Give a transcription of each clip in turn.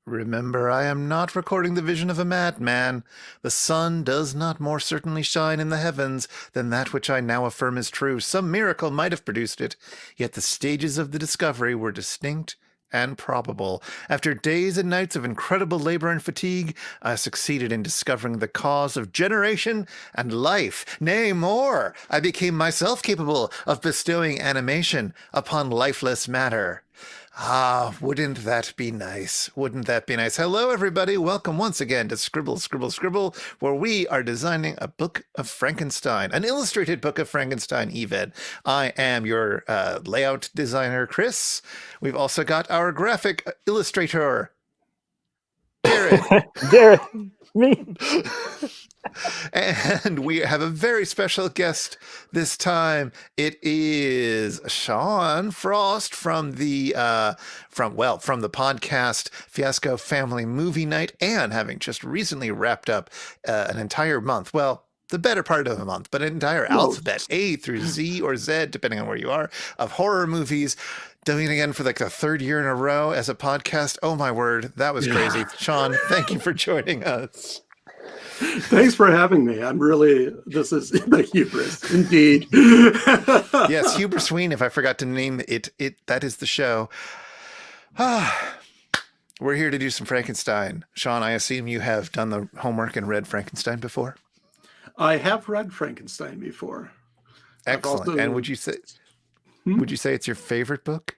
Remember, I am not recording the vision of a madman. The sun does not more certainly shine in the heavens than that which I now affirm is true. Some miracle might have produced it, yet the stages of the discovery were distinct and probable. After days and nights of incredible labor and fatigue, I succeeded in discovering the cause of generation and life. Nay, more, I became myself capable of bestowing animation upon lifeless matter. Ah, wouldn't that be nice? Wouldn't that be nice? Hello, everybody. Welcome once again to Scribble, Scribble, Scribble, where we are designing a book of Frankenstein, an illustrated book of Frankenstein, even. I am your layout designer, Chris. We've also got our graphic illustrator, Jared. Jared, me. And we have a very special guest this time. It is Sean Frost from the podcast Fiasco Family Movie Night, and having just recently wrapped up an entire month. Well, the better part of a month, but an entire alphabet, A through Z or Z, depending on where you are, of horror movies. Doing it again for like the third year in a row as a podcast. Oh my word, that was crazy. Sean, thank you for joining us. Thanks for having me. This is the hubris, indeed. Yes, HubrisWeen, if I forgot to name it, that is the show. We're here to do some Frankenstein. Sean, I assume you have done the homework and read Frankenstein before? I have read Frankenstein before. Excellent. And would you say it's your favorite book?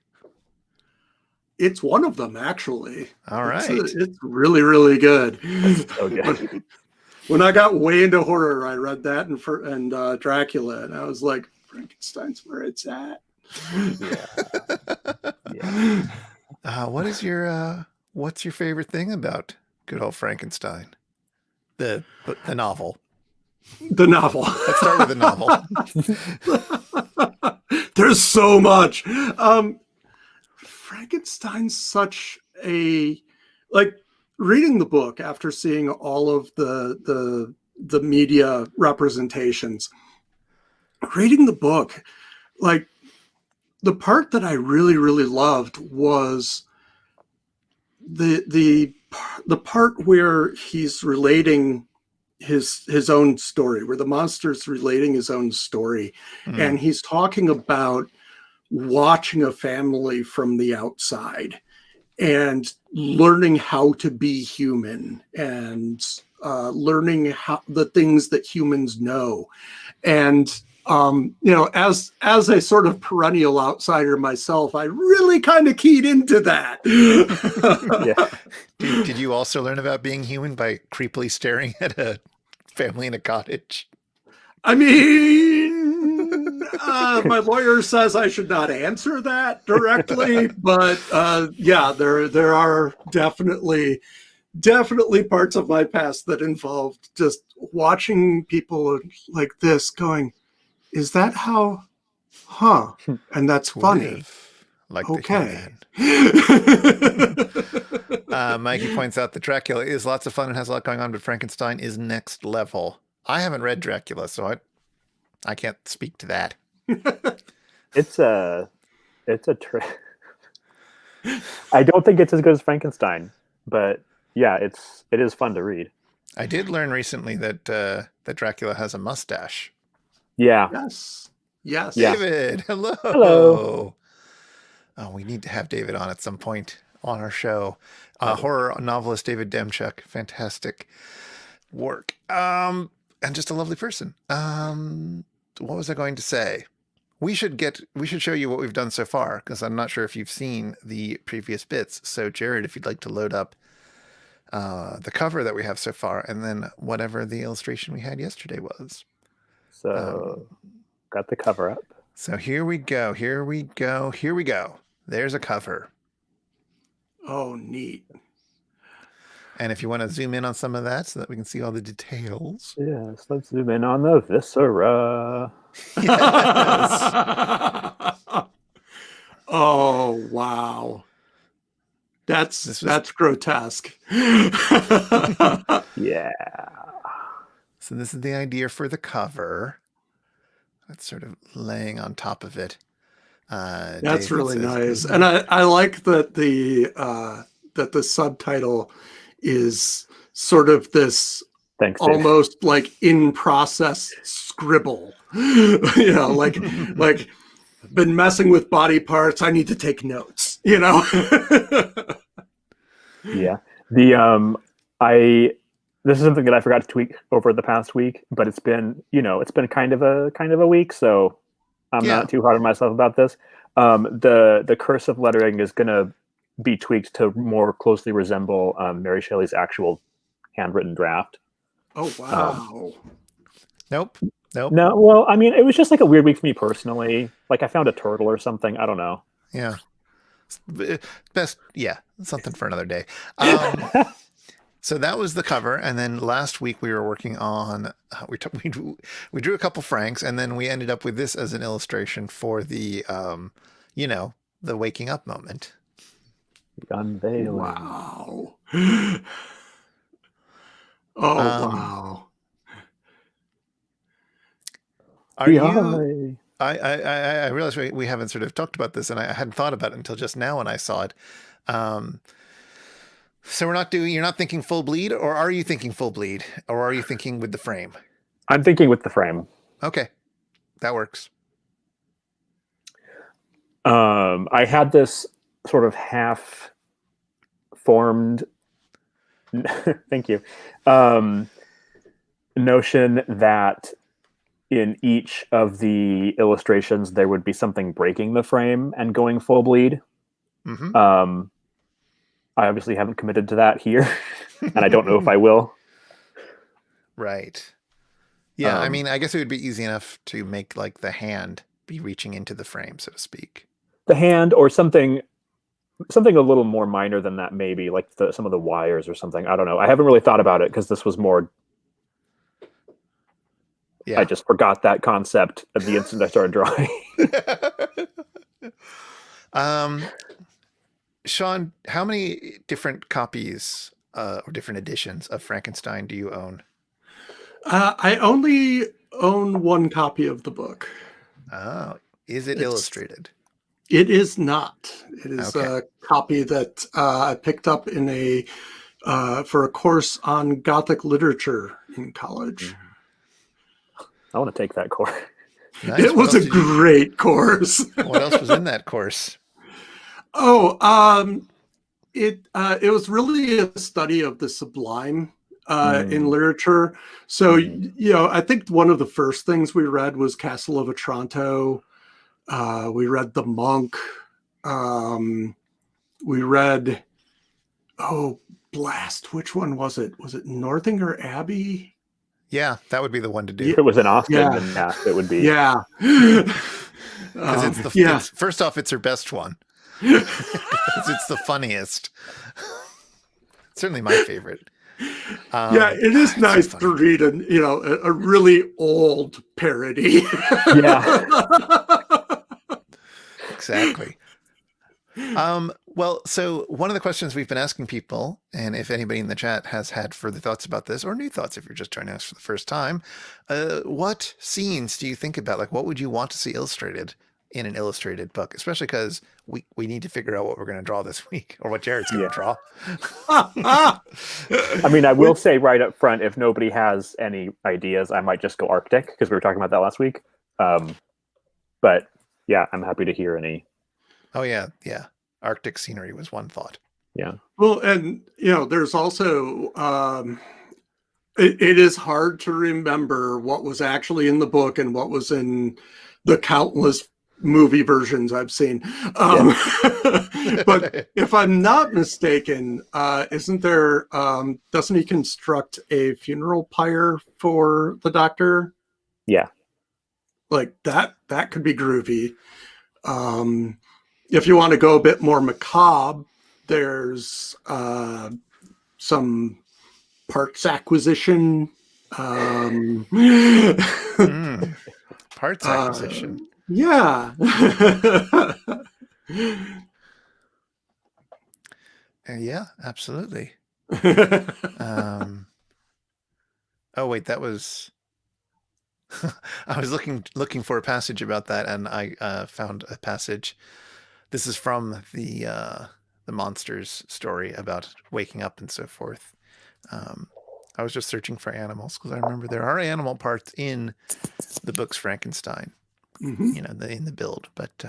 It's one of them, actually. All right. It's really, really good. Okay. When I got way into horror, I read that and Dracula, and I was like, Frankenstein's where it's at. Yeah. What's your favorite thing about good old Frankenstein? The novel. The novel. Let's start with the novel. There's so much. Frankenstein's such a, like, reading the book after seeing all of the media representations, reading the book, like, the part that I really, really loved was the part where he's relating his own story, where the monster's relating his own story. And he's talking about watching a family from the outside and learning how to be human and learning how the things that humans know. And as a sort of perennial outsider myself, I really kind of keyed into that. Yeah. Did you also learn about being human by creepily staring at a family in a cottage? I mean, my lawyer says I should not answer that directly, but there are definitely parts of my past that involved just watching people like this going, is that how? Huh. And that's funny. Like okay. Mikey points out that Dracula is lots of fun and has a lot going on, but Frankenstein is next level. I haven't read Dracula, so I can't speak to that. It's a I don't think it's as good as Frankenstein, but yeah, it is fun to read. I did learn recently that Dracula has a mustache. Yeah. Yes. David, hello. Hello. Oh, we need to have David on at some point on our show. Horror novelist David Demchuk, fantastic work. And just a lovely person. What was I going to say? We should show you what we've done so far, because I'm not sure if you've seen the previous bits. So Jared, if you'd like to load up the cover that we have so far, and then whatever the illustration we had yesterday was. So got the cover up. So here we go. There's a cover. Oh, neat. And if you want to zoom in on some of that so that we can see all the details. Yes, let's zoom in on the viscera. Yes. Oh, wow. That's grotesque. Yeah. So this is the idea for the cover. That's sort of laying on top of it. That's really nice. And I like that the that the subtitle is sort of this Thanks, Dave. almost like in process scribble. You know, like been messing with body parts. I need to take notes. You know. Yeah. This is something that I forgot to tweak over the past week, but it's been kind of a week, so I'm not too hard on myself about this. The cursive lettering is going to be tweaked to more closely resemble Mary Shelley's actual handwritten draft. Oh wow! Nope. No, well, I mean, it was just like a weird week for me personally. Like I found a turtle or something. I don't know. Yeah. Best, something for another day. So that was the cover, and then last week we were working on we drew a couple Franks, and then we ended up with this as an illustration for the the waking up moment. The unveiling. Wow! Oh wow! Are you? I realize we haven't sort of talked about this, and I hadn't thought about it until just now when I saw it. So you're not thinking full bleed, or are you thinking full bleed, or are you thinking with the frame? I'm thinking with the frame. Okay, that works. I had this sort of half formed thank you notion that in each of the illustrations there would be something breaking the frame and going full bleed. Mm-hmm. I obviously haven't committed to that here, and I don't know if I will. Right. Yeah, I mean, I guess it would be easy enough to make like the hand be reaching into the frame, so to speak. The hand, or something a little more minor than that, maybe like some of the wires or something. I don't know. I haven't really thought about it because this was more. Yeah. I just forgot that concept at the instant I started drawing. Sean, how many different copies or different editions of Frankenstein do you own? I only own one copy of the book. Oh, is it illustrated? It is not. It is a copy that I picked up in for a course on Gothic literature in college. I want to take that course. Nice. It was a great course. What else was in that course? It was really a study of the sublime in literature. So, I think one of the first things we read was Castle of Otranto. We read The Monk. We read, blast, which one was it? Was it Northanger Abbey? Yeah, that would be the one to do. If it was in Austin, then it would be. Yeah. Because first off, it's her best one. Because it's the funniest. Certainly my favorite. It is nice to read a really old parody. Yeah. Exactly. Well, so one of the questions we've been asking people, and if anybody in the chat has had further thoughts about this or new thoughts, if you're just joining us for the first time, what scenes do you think about? Like, what would you want to see illustrated in an illustrated book? Especially because we need to figure out what we're going to draw this week, or what Jared's going to draw. I mean, I will say right up front, if nobody has any ideas, I might just go Arctic, because we were talking about that last week. But yeah, I'm happy to hear any. Oh yeah. Arctic scenery was one thought. Yeah. Well, and there's also it is hard to remember what was actually in the book and what was in the countless movie versions I've seen. But if I'm not mistaken, doesn't he construct a funeral pyre for the doctor? Yeah. Like that could be groovy. If you want to go a bit more macabre, there's some parts acquisition. Parts acquisition. Yeah. Yeah, absolutely. Oh wait, that was. I was looking for a passage about that, and I found a passage. This is from the the monster's story about waking up and so forth. I was just searching for animals because I remember there are animal parts in the book's Frankenstein, in the build. But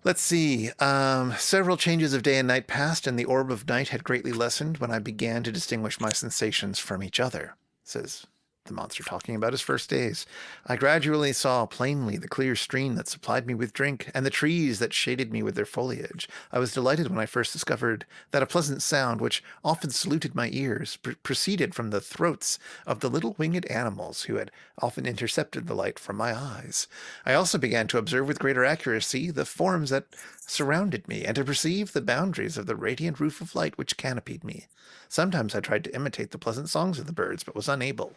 let's see. Several changes of day and night passed, and the orb of night had greatly lessened when I began to distinguish my sensations from each other, says the monster, talking about his first days. I gradually saw plainly the clear stream that supplied me with drink, and the trees that shaded me with their foliage. I was delighted when I first discovered that a pleasant sound, which often saluted my ears, proceeded from the throats of the little winged animals who had often intercepted the light from my eyes. I also began to observe with greater accuracy the forms that surrounded me, and to perceive the boundaries of the radiant roof of light which canopied me. Sometimes I tried to imitate the pleasant songs of the birds, but was unable.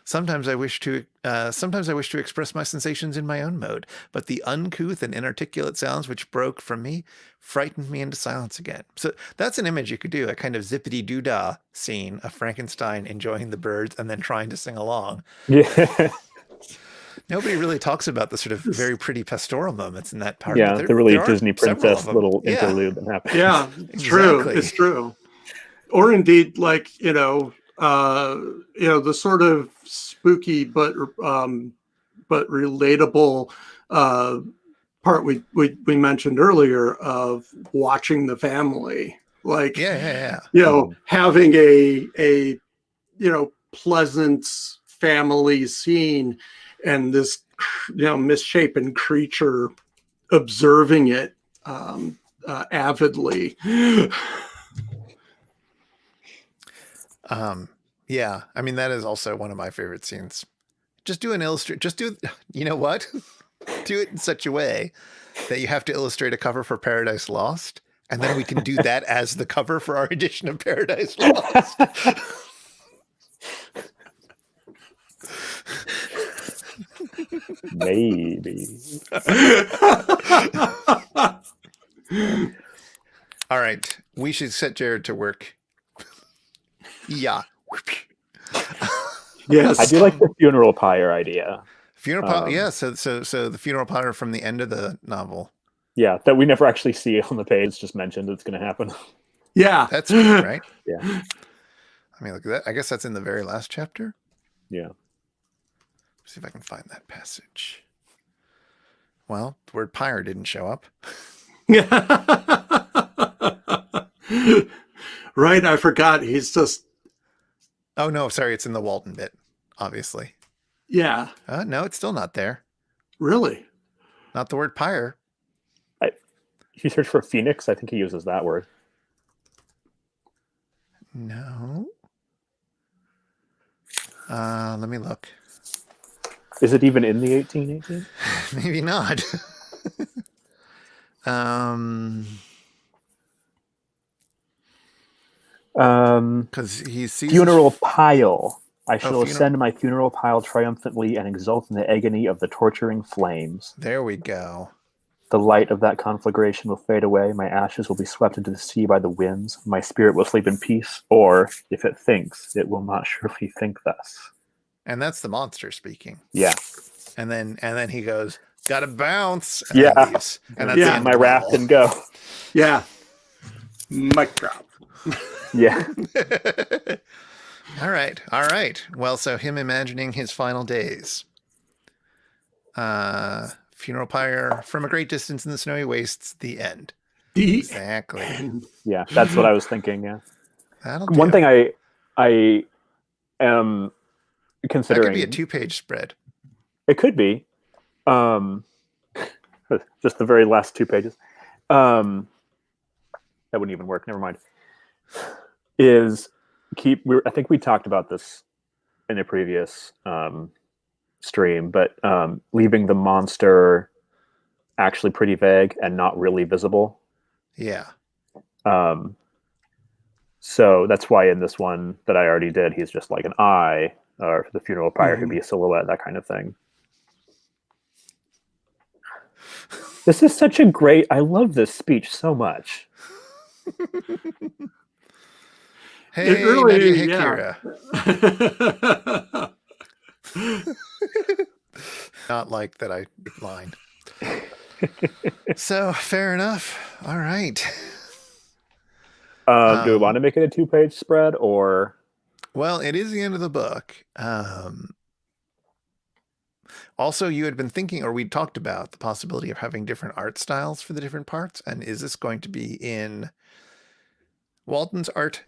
Sometimes I wish to express my sensations in my own mode, but the uncouth and inarticulate sounds which broke from me frightened me into silence again. So that's an image you could do, a kind of zippity-doo-dah scene of Frankenstein enjoying the birds and then trying to sing along. Yeah. Nobody really talks about the sort of very pretty pastoral moments in that part. Yeah, the really Disney princess little interlude that happens. Yeah, it's true. It's true. Or indeed, like, the sort of spooky but relatable part we mentioned earlier of watching the family, like having a pleasant family scene, and this misshapen creature observing it avidly. Yeah, I mean, that is also one of my favorite scenes. Just do you know what? Do it in such a way that you have to illustrate a cover for Paradise Lost, and then we can do that as the cover for our edition of Paradise Lost. Maybe. All right, we should set Jared to work. Yeah. Yes. I do like the funeral pyre idea. Funeral pyre, yeah. So the funeral pyre from the end of the novel. Yeah, that we never actually see on the page. It's just mentioned it's going to happen. Yeah, that's good, right? Yeah. I mean, look at that. I guess that's in the very last chapter. Yeah. Let's see if I can find that passage. Well, the word pyre didn't show up. Right, I forgot. He's just... Oh, no, sorry. It's in the Walton bit, obviously. Yeah. No, it's still not there. Really? Not the word pyre. If you search for phoenix, I think he uses that word. No. Let me look. Is it even in the 1818? Maybe not. Because he sees funeral pile. I shall ascend my funeral pile triumphantly and exult in the agony of the torturing flames. There we go. The light of that conflagration will fade away. My ashes will be swept into the sea by the winds. My spirit will sleep in peace, or if it thinks, it will not surely think thus. And that's the monster speaking. Yeah. And then he goes, "Gotta bounce." And yeah. And that's my raft and go. Yeah. Mic drop. Yeah. All right. Well, so him imagining his final days. Funeral pyre from a great distance in the snowy wastes. The end. Exactly. Yeah, that's what I was thinking. Yeah. One thing I am considering. That could be a 2-page spread. It could be. Just the very last 2 pages. That wouldn't even work. Never mind. I think we talked about this in a previous stream, but leaving the monster actually pretty vague and not really visible. Yeah. So that's why in this one that I already did, he's just like an eye, or the funeral pyre could be a silhouette, that kind of thing. This is such a great... I love this speech so much. Hey, it really, hey, Kira. Not like that I line. So fair enough. All right. Do we want to make it a 2-page spread or? Well, it is the end of the book. Also, you had been thinking, or we talked about the possibility of having different art styles for the different parts. And is this going to be in Walton's art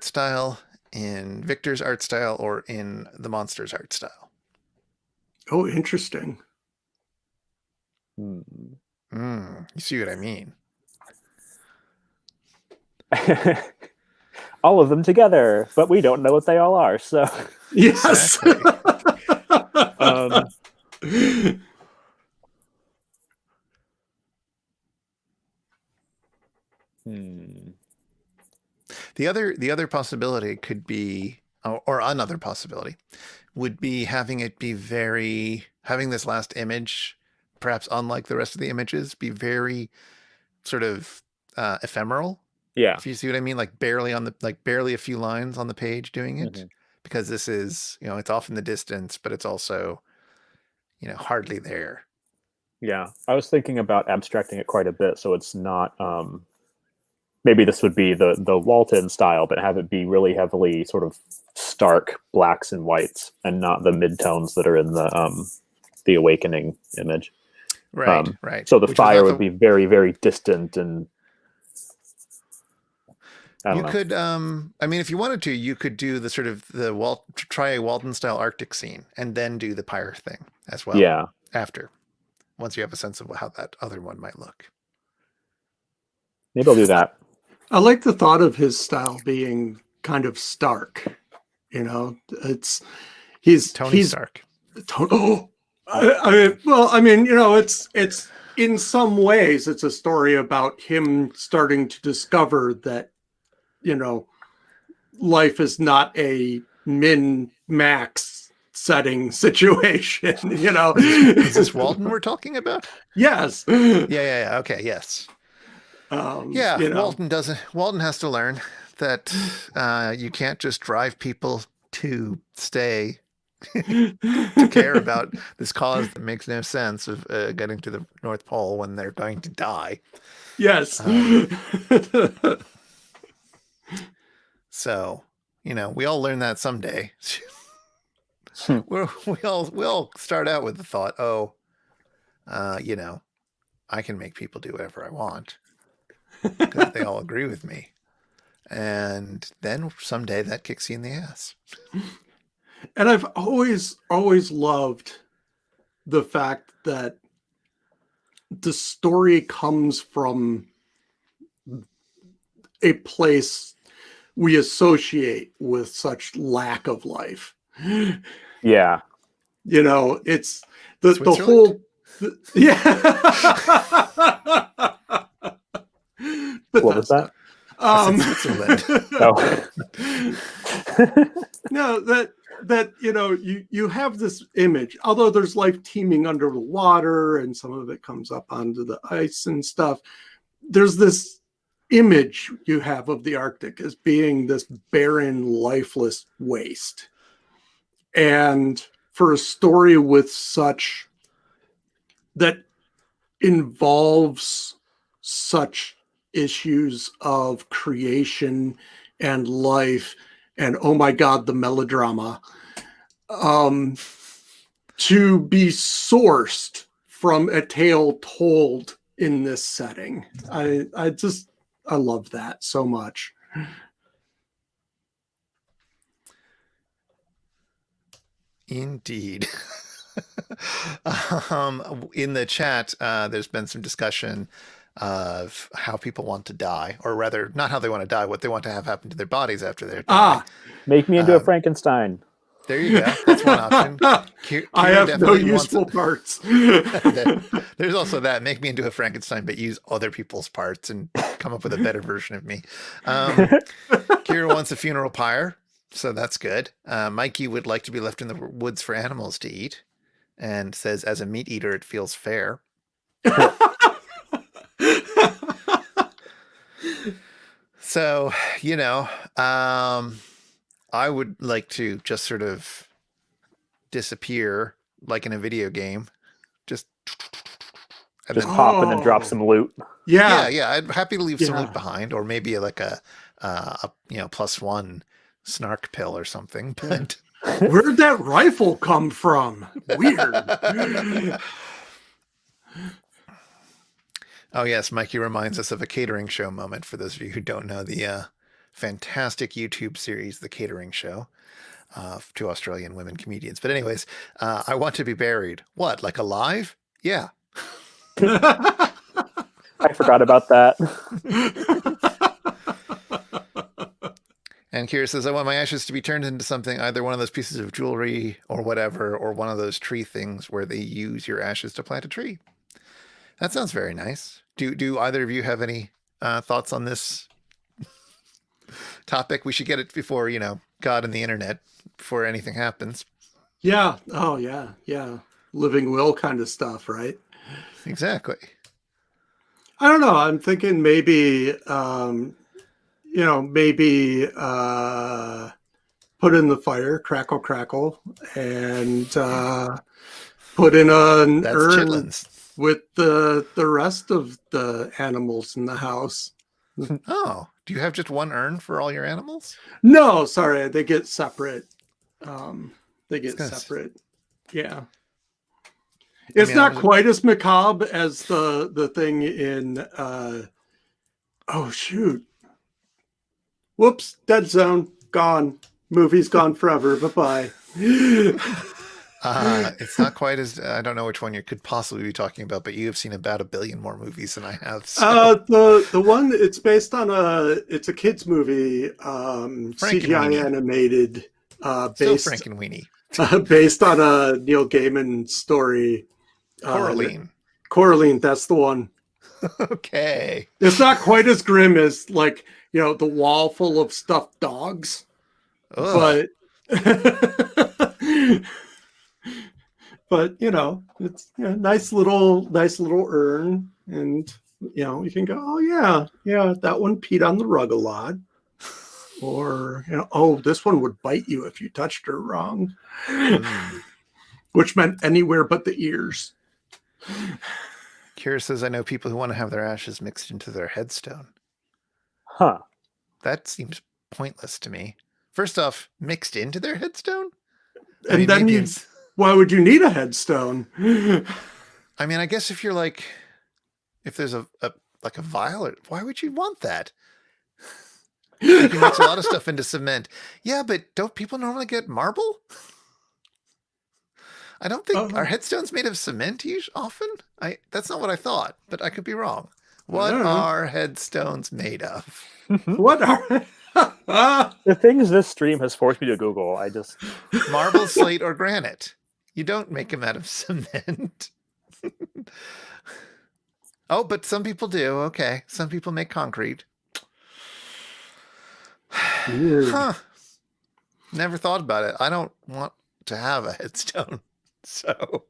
style, in Victor's art style, or in the monster's art style? Oh, interesting. You see what I mean? All of them together, but we don't know what they all are. So yes. Exactly. The other possibility could be, or another possibility would be having this last image, perhaps unlike the rest of the images, be very sort of ephemeral. Yeah. If you see what I mean, like barely a few lines on the page doing it, because this is, it's off in the distance, but it's also, hardly there. Yeah. I was thinking about abstracting it quite a bit. So it's not, maybe this would be the Walton style, but have it be really heavily sort of stark blacks and whites and not the midtones that are in the Awakening image. Right. Right. So the fire would be very, very distant and you could, if you wanted to, you could do the sort of try a Walton style Arctic scene and then do the pyre thing as well. Yeah. After, once you have a sense of how that other one might look. Maybe I'll do that. I like the thought of his style being kind of stark. He's Tony Stark. It's in some ways it's a story about him starting to discover that, life is not a min-max setting situation. Is this Walton we're talking about? Yes. Yeah. Okay. Yes. Walton Walton has to learn that you can't just drive people to stay to care about this cause that makes no sense of getting to the North Pole when they're going to die. Yes. So, we all learn that someday. we all start out with the thought, I can make people do whatever I want because they all agree with me. And then someday that kicks you in the ass. And I've always loved the fact that the story comes from a place we associate with such lack of life. Yeah. It's the whole... But what was that? No, that you have this image, although there's life teeming under the water and some of it comes up onto the ice and stuff. There's this image you have of the Arctic as being this barren, lifeless waste. And for a story that involves such issues of creation and life and, oh my God, the melodrama, to be sourced from a tale told in this setting. I love that so much. Indeed. In the chat, there's been some discussion of how people want to die, or rather, not how they want to die, what they want to have happen to their bodies after they're dying. Make me into a Frankenstein. There you go. That's one option. I have no useful parts. There's also that. Make me into a Frankenstein, but use other people's parts and come up with a better version of me. Kira wants a funeral pyre, so that's good. Mikey would like to be left in the woods for animals to eat, and says, as a meat eater, it feels fair. So, I would like to just sort of disappear like in a video game. Just And Just then pop and then drop some loot. Yeah. yeah, I'd happy to leave some Yeah. loot behind, or maybe like a +1 snark pill or something. But Where'd that rifle come from? Weird. oh yes, Mikey reminds us of a catering show moment. For those of you who don't know, the fantastic YouTube series, The Catering Show, 2 Australian women comedians. But anyways, I want to be buried. What, like alive? Yeah. I forgot about that. And Kira says, I want my ashes to be turned into something, either one of those pieces of jewelry or whatever, or one of those tree things where they use your ashes to plant a tree. That sounds very nice. Do either of you have any thoughts on this topic? We should get it before, God and the internet, before anything happens. Yeah. Oh, yeah. Yeah. Living will kind of stuff, right? Exactly. I don't know. I'm thinking maybe, maybe put in the fire, crackle, crackle, and put in an That's urn chitlins. with the rest of the animals in the house. Oh, do you have just one urn for all your animals? No, sorry, they get separate. Yeah. It's not quite as macabre as the thing in oh shoot. Whoops, dead zone, gone. Movie's gone forever. Bye-bye. It's not quite as, I don't know which one you could possibly be talking about, but you have seen about 1 billion more movies than I have. So. The one, it's based on it's a kids movie, CGI animated, based Frankenweenie. Based on a Neil Gaiman story. Coraline, that's the one. Okay. It's not quite as grim as the wall full of stuffed dogs. Ugh. But it's a nice little urn, and you can go, oh yeah, that one peed on the rug a lot, or oh, this one would bite you if you touched her wrong, which meant anywhere but the ears. Kira says, I know people who want to have their ashes mixed into their headstone. Huh. That seems pointless to me. First off, mixed into their headstone? And then why would you need a headstone? I mean, I guess if you're if there's a vial, why would you want that? You can mix a lot of stuff into cement. Yeah, but don't people normally get marble? I don't think are headstones made of cement often. That's not what I thought, but I could be wrong. What are headstones made of? What are the things this stream has forced me to Google? Marble, slate, or granite. You don't make them out of cement. Oh, but some people do. Okay, some people make concrete. Huh. Never thought about it. I don't want to have a headstone. So,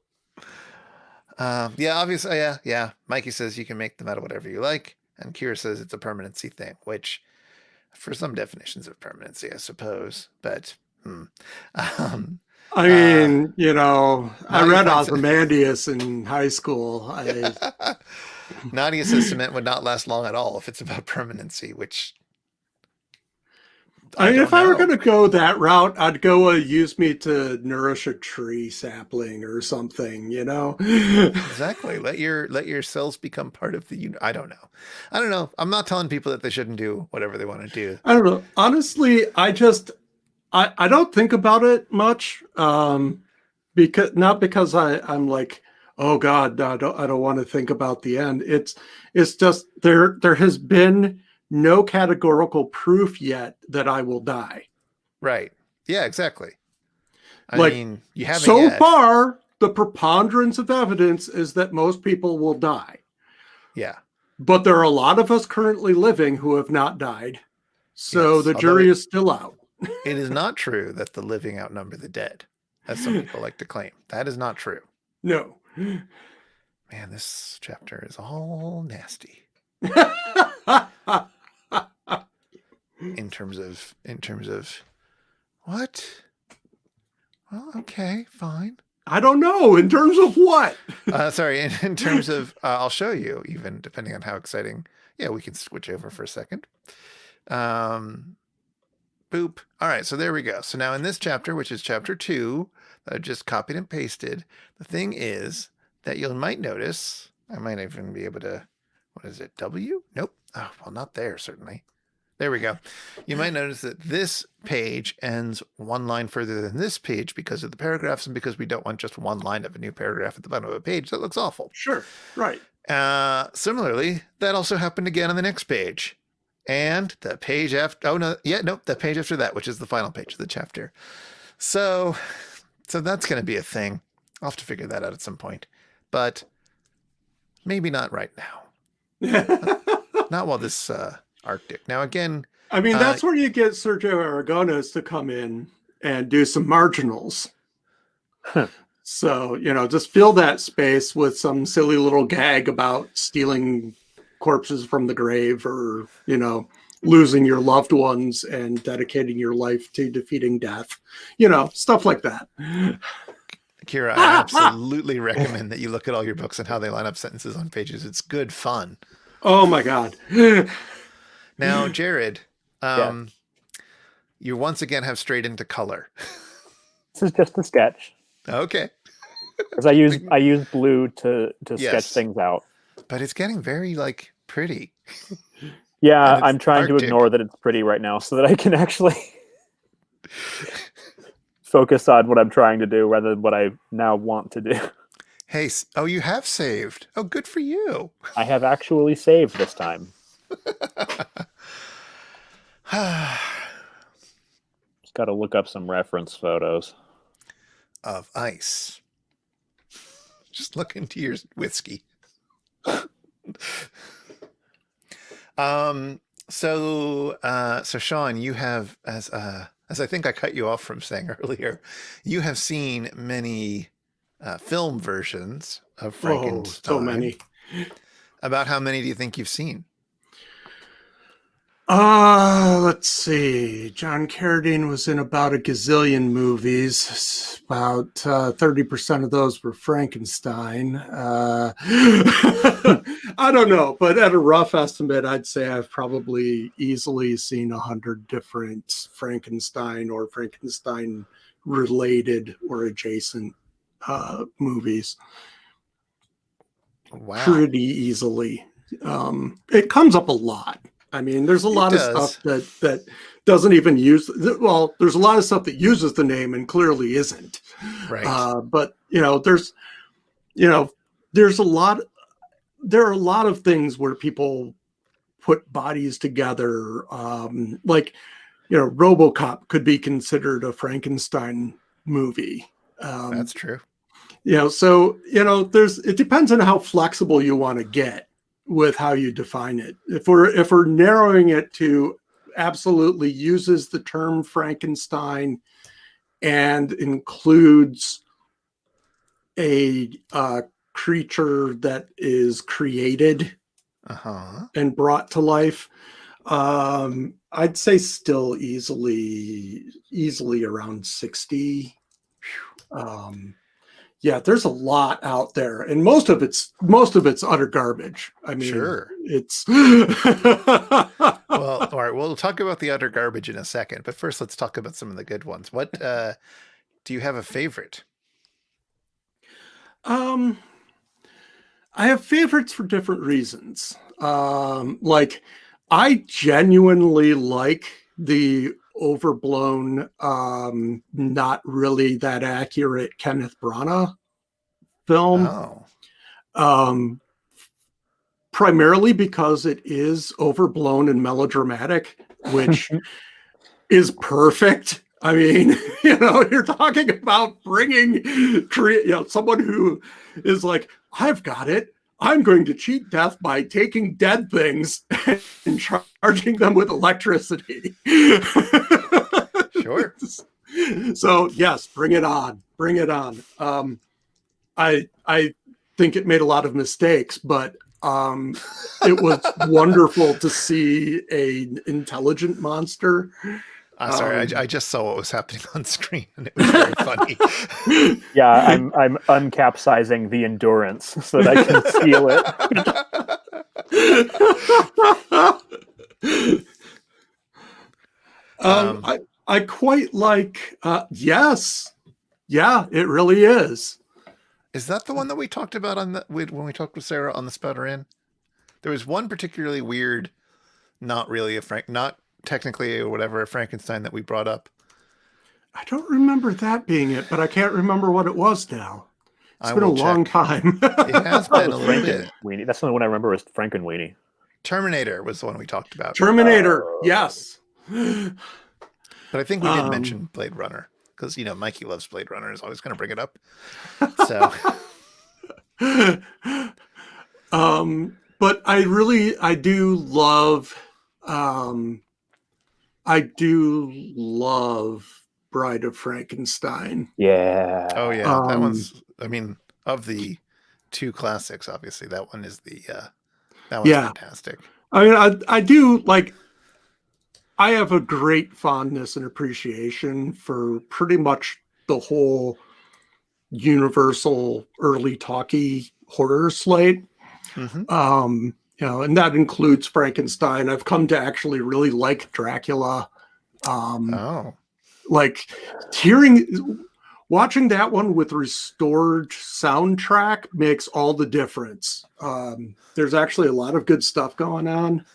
yeah, obviously, yeah. Mikey says you can make them out of whatever you like, and Kira says it's a permanency thing, which, for some definitions of permanency, I suppose. But, I mean, I read Ozymandias in high school. Nadia says cement would not last long at all if it's about permanency, which. I mean, if I were going to go that route, I'd go use me to nourish a tree sapling or something, Exactly. Let your cells become part of the. I don't know. I'm not telling people that they shouldn't do whatever they want to do. I don't know. Honestly, I don't think about it much. Because I'm like, oh God, no, I don't want to think about the end. It's just there has been no categorical proof yet that I will die. Right. Yeah, exactly. I mean, you haven't so yet. far, the preponderance of evidence is that most people will die. Yeah. But there are a lot of us currently living who have not died. So the jury is still out. It is not true that the living outnumber the dead, as some people like to claim. That is not true. No. Man, this chapter is all nasty. In terms of what? Well, okay, fine. I don't know. In terms of what? Sorry, in terms of, I'll show you, even depending on how exciting. Yeah, we can switch over for a second. Boop. All right, so there we go. So now in this chapter, which is chapter 2, that I just copied and pasted, the thing is that you might notice, I might even be able to, what is it, W? Nope. Oh, well, not there, certainly. There we go. You might notice that this page ends one line further than this page because of the paragraphs and because we don't want just one line of a new paragraph at the bottom of a page. That looks awful. Sure. Right. Similarly, that also happened again on the next page. And the page after, oh no, yeah, nope, the page after that, which is the final page of the chapter. So that's going to be a thing. I'll have to figure that out at some point, but maybe not right now. Not while this Arctic. Now again, I mean, that's where you get Sergio Aragones to come in and do some marginals. So, just fill that space with some silly little gag about stealing corpses from the grave, or, losing your loved ones and dedicating your life to defeating death, stuff like that. Kira, I absolutely recommend that you look at all your books and how they line up sentences on pages. It's good fun. Oh my God. Now, Jared, Yeah. you once again have strayed into color. This is just a sketch. Okay. Because I use blue to Yes. sketch things out. But it's getting very, pretty. Yeah, And I'm it's trying to Arctic. ignore that it's pretty right now so that I can actually focus on what I'm trying to do rather than what I now want to do. Hey, oh, you have saved. Oh, good for you. I have actually saved this time. Just got to look up some reference photos. Of ice. Just look into your whiskey. So Sean, you have, as I think I cut you off from saying earlier, you have seen many film versions of Frankenstein. So many. About how many do you think you've seen? Let's see. John Carradine was in about a gazillion movies. About 30% of those were Frankenstein. I don't know, but at a rough estimate, I'd say I've probably easily seen 100 different Frankenstein or Frankenstein related or adjacent movies. Wow. Pretty easily. It comes up a lot. I mean, there's a lot of stuff that doesn't even use, well, there's a lot of stuff that uses the name and clearly isn't. Right. But, there are a lot of things where people put bodies together. RoboCop could be considered a Frankenstein movie. That's true. It depends on how flexible you want to get with how you define it. If we're narrowing it to absolutely uses the term Frankenstein and includes a creature that is created and brought to life, I'd say still easily around 60. Yeah, there's a lot out there, and most of it's utter garbage. I mean, sure, it's well, all right. We'll talk about the utter garbage in a second, but first, let's talk about some of the good ones. What do you have a favorite? I have favorites for different reasons. I genuinely like the overblown, not really that accurate Kenneth Branagh film. Primarily because it is overblown and melodramatic, which is perfect. I mean, you're talking about bringing someone who is like, I've got it. I'm going to cheat death by taking dead things and charging them with electricity. Sure. So yes, bring it on. Bring it on. I think it made a lot of mistakes, but it was wonderful to see an intelligent monster Sorry, I just saw what was happening on screen, and it was very funny. Yeah, I'm uncapsizing the endurance so that I can feel it. I quite like. Yes, yeah, it really is. Is that the one that we talked about when we talked with Sarah on the Spouter Inn? There was one particularly weird, not technically or whatever, a Frankenstein that we brought up. I don't remember that being it, but I can't remember what it was now. It's been a long time. It has been a little bit. Weenie. That's the only one I remember was Frankenweenie. Terminator was the one we talked about. Terminator, yes. But I think we did mention Blade Runner because, Mikey loves Blade Runner, is always going to bring it up. So. But I do love Bride of Frankenstein. Yeah. Oh yeah, that one's. I mean, of the two classics, obviously that one is that one's fantastic. I mean, I do like. I have a great fondness and appreciation for pretty much the whole Universal early talkie horror slate. Mm-hmm. And that includes Frankenstein. I've come to actually really like Dracula. Like watching that one with restored soundtrack makes all the difference. There's actually a lot of good stuff going on.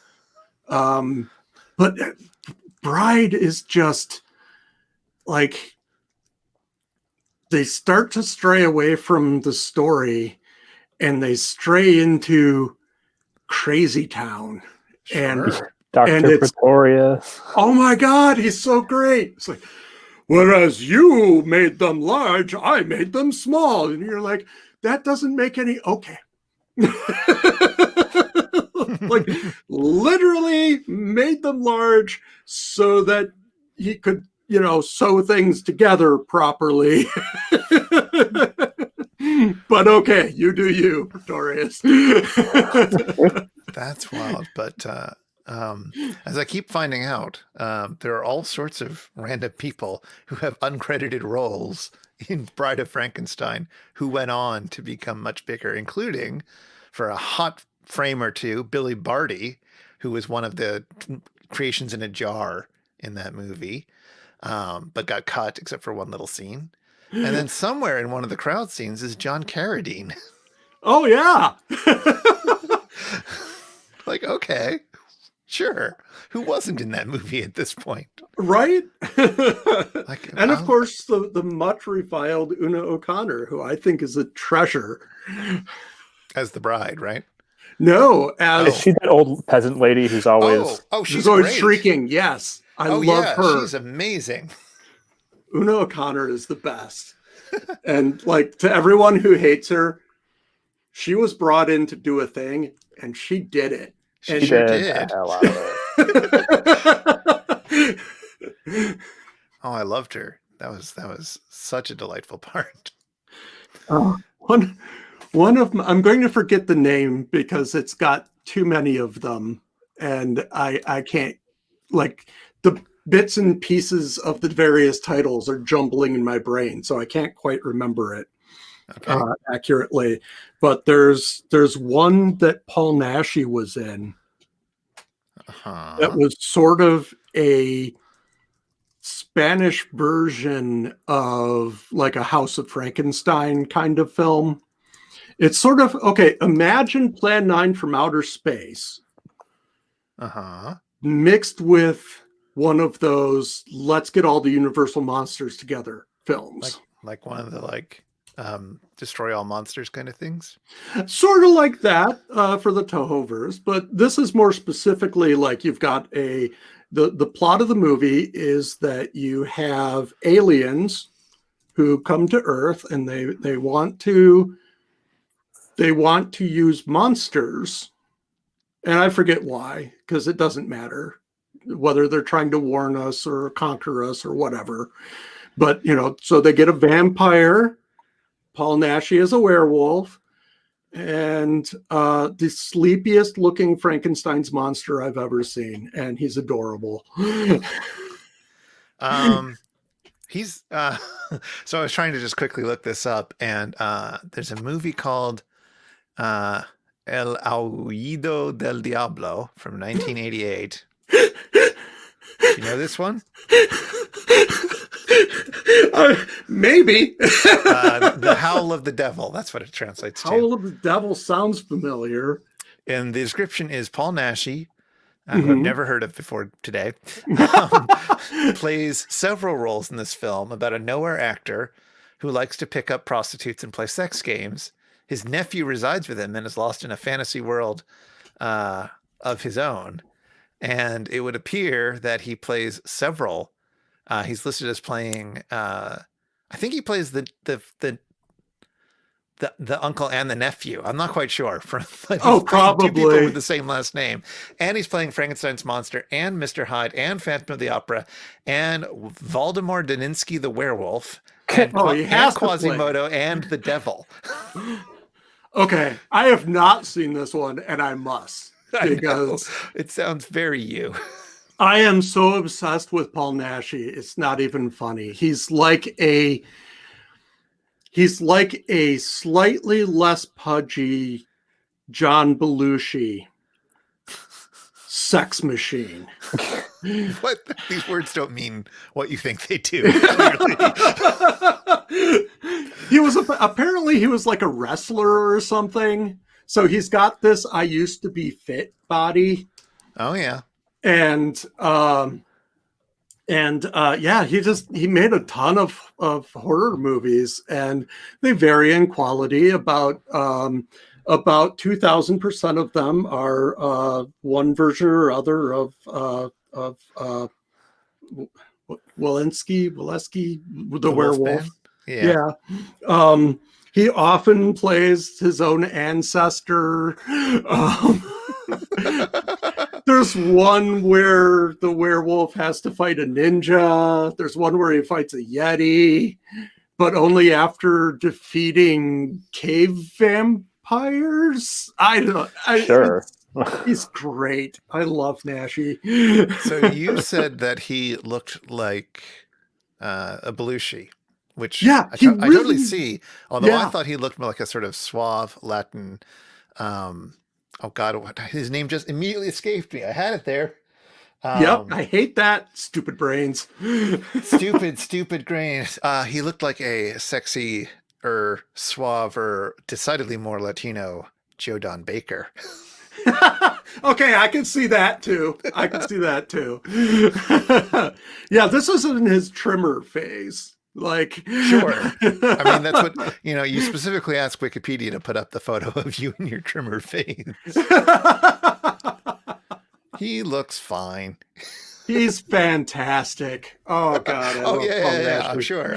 But Bride is just like, they start to stray away from the story and they stray into Crazy Town. Sure. And Dr. Pretorius. Oh my God, he's so great. It's like, whereas you made them large, I made them small. And you're like, that doesn't make any, okay. Like, literally made them large so that he could, sew things together properly. But okay, you do you, Pretorius. That's wild. But as I keep finding out, there are all sorts of random people who have uncredited roles in Bride of Frankenstein who went on to become much bigger, including, for a hot frame or two, Billy Barty, who was one of the creations in a jar in that movie, but got cut except for one little scene. And then somewhere in one of the crowd scenes is John Carradine. Oh, yeah. Like, okay, sure. Who wasn't in that movie at this point? Right? And of course, the much reviled Una O'Connor, who I think is a treasure. As the bride, right? No, as... Is she that old peasant lady who's always... she's always shrieking, yes. I love her. She's amazing. Una O'Connor is the best. And like, to everyone who hates her, she was brought in to do a thing, and she did it. She sure did. Oh, I loved her. That was such a delightful part. One of them, I'm going to forget the name because it's got too many of them, and I can't, like, the bits and pieces of the various titles are jumbling in my brain, so I can't quite remember it accurately. But there's one that Paul Naschy was in that was sort of a Spanish version of like a House of Frankenstein kind of film. It's sort of, okay, imagine Plan 9 from Outer Space mixed with one of those let's get all the Universal monsters together films. Like one of the destroy all monsters kind of things? Sort of like that for the Tohoverse, but this is more specifically like you've got the plot of the movie is that you have aliens who come to Earth and they want to use monsters, and I forget why, because it doesn't matter whether they're trying to warn us or conquer us or whatever. But, so they get a vampire. Paul Naschy is a werewolf. And the sleepiest looking Frankenstein's monster I've ever seen. And he's adorable. He's so I was trying to just quickly look this up, and there's a movie called El Aullido del Diablo from 1988. You know this one? Maybe. The Howl of the Devil. That's what it translates to. Howl of the Devil sounds familiar. And the description is Paul Naschy, Mm-hmm. who I've never heard of before today, plays several roles in this film about a nowhere actor who likes to pick up prostitutes and play sex games. His nephew resides with him and is lost in a fantasy world of his own. And it would appear that he plays several. He's listed as playing. I think he plays the uncle and the nephew. I'm not quite sure. Probably 2 people with the same last name. And he's playing Frankenstein's monster and Mr. Hyde and Phantom of the Opera and Valdemar Daninsky the werewolf and, and Quasimodo and the devil. Okay, I have not seen this one, and I must, because it sounds very you. I am so obsessed with Paul Naschy. It's not even funny. He's like a slightly less pudgy John Belushi sex machine. What? These words don't mean what you think they do. Clearly. Apparently he was like a wrestler or something. So he's got this I used to be fit body. Oh yeah. And he made a ton of horror movies, and they vary in quality. About 2,000% of them are one version or other of Walensky, the werewolf. Yeah. He often plays his own ancestor. There's one where the werewolf has to fight a ninja. There's one where he fights a yeti, but only after defeating cave vampires. I don't know. Sure. He's great. I love Naschy. So you said that he looked like a Belushi, which I totally see. Although I thought he looked more like a sort of suave Latin. Oh God, his name just immediately escaped me. I had it there. Yep, I hate that. Stupid brains. stupid brains. He looked like a sexy suave decidedly more Latino Joe Don Baker. Okay, I can see that too. Yeah, this was in his trimmer phase. Like, sure. I mean, that's what, you specifically asked Wikipedia to put up the photo of you in your trimmer phase. He looks fine. He's fantastic. Oh God. Yeah. I'm sure.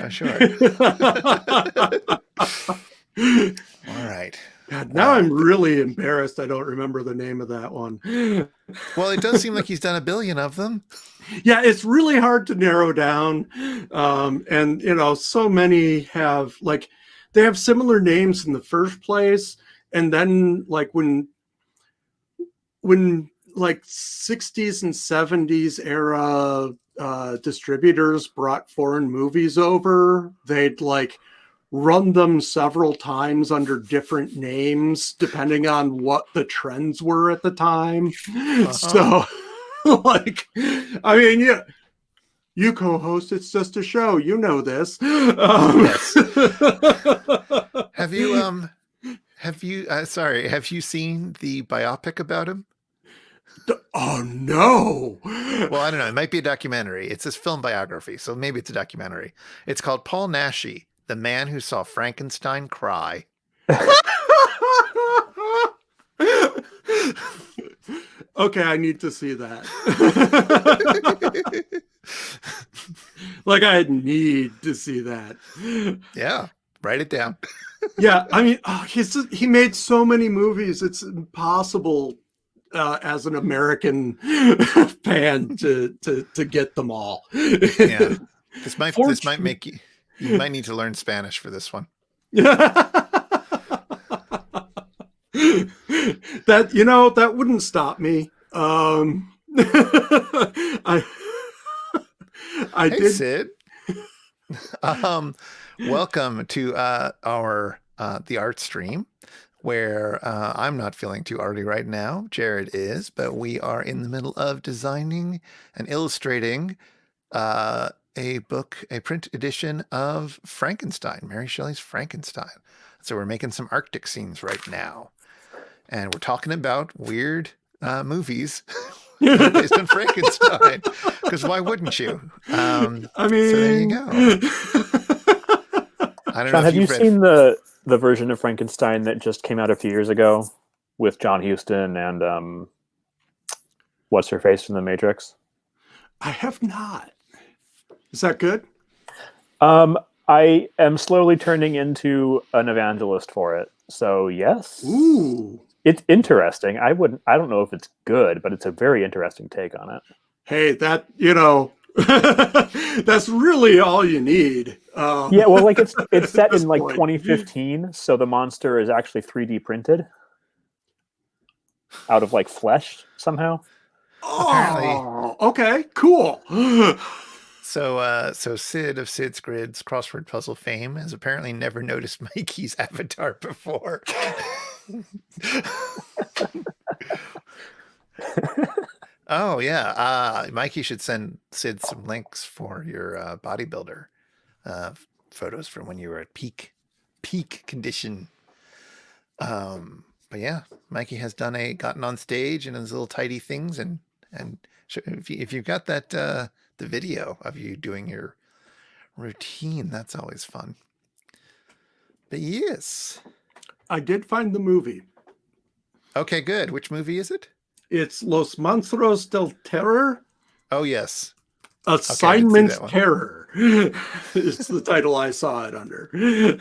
All right. God, now I'm really embarrassed I don't remember the name of that one. Well, it does seem like he's done a billion of them. Yeah, it's really hard to narrow down. And, so many have, like, they have similar names in the first place. And then, like, when like 60s and 70s era distributors brought foreign movies over, they'd, like, run them several times under different names depending on what the trends were at the time. Uh-huh. So, like, I mean, you co-host It's Just a Show. You know this. Yes. Have you seen the biopic about him? Oh, no. Well, I don't know. It might be a documentary. It's this film biography, so maybe it's a documentary. It's called Paul Naschy, the Man Who Saw Frankenstein Cry. Okay, I need to see that. Like, I need to see that. Yeah, write it down. Yeah, I mean, he made so many movies. It's impossible as an American fan to get them all. Yeah, this might make you. You might need to learn Spanish for this one. That I Hey, did. Sid. Welcome to our the art stream, where I'm not feeling too arty right now. Jared is, but we are in the middle of designing and illustrating a book, a print edition of Frankenstein, Mary Shelley's Frankenstein. So we're making some Arctic scenes right now, and we're talking about weird movies that are based on Frankenstein. Because why wouldn't you? I So there you mean, go. I don't know Sean, if have you you've read. seen the version of Frankenstein that just came out a few years ago with John Huston and what's her face from The Matrix? I have not. Is that good? I am slowly turning into an evangelist for it. So yes. Ooh. It's interesting. I don't know if it's good, but it's a very interesting take on it. Hey, that, that's really all you need. Yeah, well, like it's set in like point. 2015, so the monster is actually 3D printed out of like flesh somehow. Oh, okay, cool. So Sid of Sid's Grids crossword puzzle fame has apparently never noticed Mikey's avatar before. Oh yeah, Mikey should send Sid some links for your bodybuilder photos from when you were at peak condition. But yeah, Mikey has gotten on stage and his little tidy things, and if you've got that the video of you doing your routine, that's always fun. But yes, I did find the movie. okay, good. Which movie is it? It's Los Monstruos del Terror. Oh yes, Assignment Terror is the title I saw it under.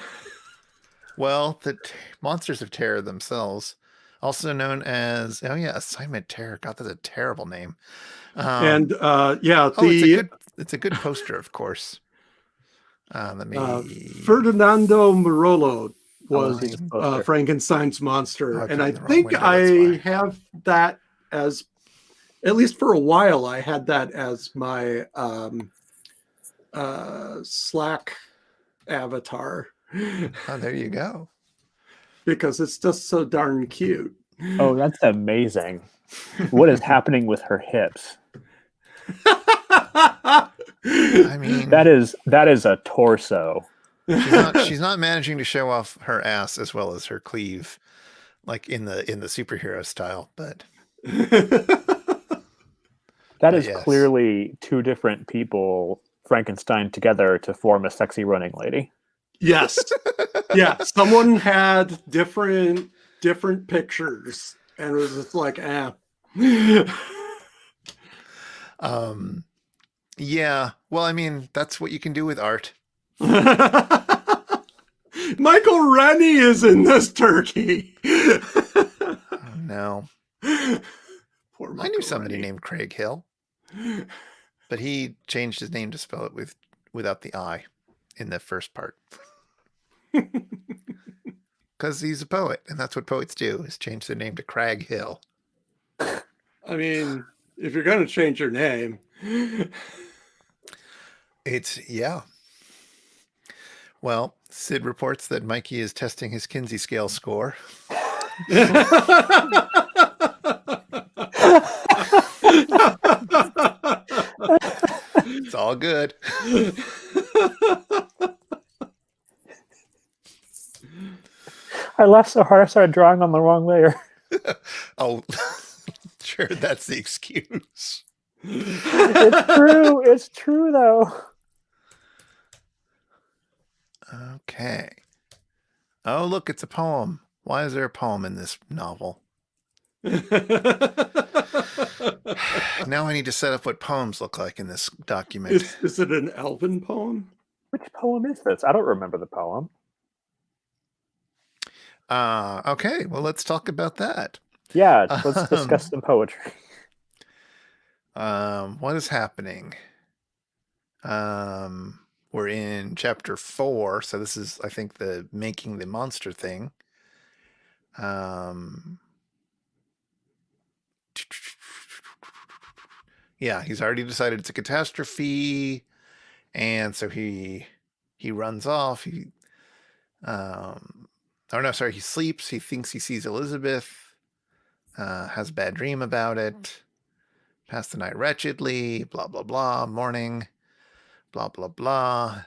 Well, the Monsters of Terror themselves, also known as Assignment Terror. God, that's a terrible name. And it's a good poster, of course. Let me. Ferdinando Marolo was poster. Frankenstein's monster, I and I picked the wrong think window, I that's why. have that as, at least for a while, I had that as my Slack avatar. Oh, there you go. Because it's just so darn cute. Oh, that's amazing. What is happening with her hips? I mean, that is a torso. She's not managing to show off her ass as well as her cleave, like in the superhero style. But that is clearly two different people Frankenstein together to form a sexy running lady. Yes. Yeah. Someone had different pictures, and it was just like, Yeah. Well, I mean, that's what you can do with art. Michael Rennie is in this turkey. Oh, no. Poor I knew somebody Rennie. named Craig Hill, but he changed his name to spell it without the I in the first part. Because he's a poet, and that's what poets do, is change their name to Crag Hill. I mean, if you're going to change your name. Yeah. Well, Sid reports that Mikey is testing his Kinsey scale score. It's all good. I laughed so hard I started drawing on the wrong layer. Oh, sure, that's the excuse. It's true. It's true, though. Okay. Oh, look, it's a poem. Why is there a poem in this novel? Now I need to set up what poems look like in this document. Is it an elven poem? Which poem is this? I don't remember the poem. Okay, well, let's talk about that. Yeah, let's discuss some poetry. What is happening? We're in chapter 4, so this is, I think, the making the monster thing. Yeah, he's already decided it's a catastrophe. And so he runs off. He he sleeps. He thinks he sees Elizabeth. Has a bad dream about it. Passed the night wretchedly. Blah blah blah. Morning. Blah blah blah.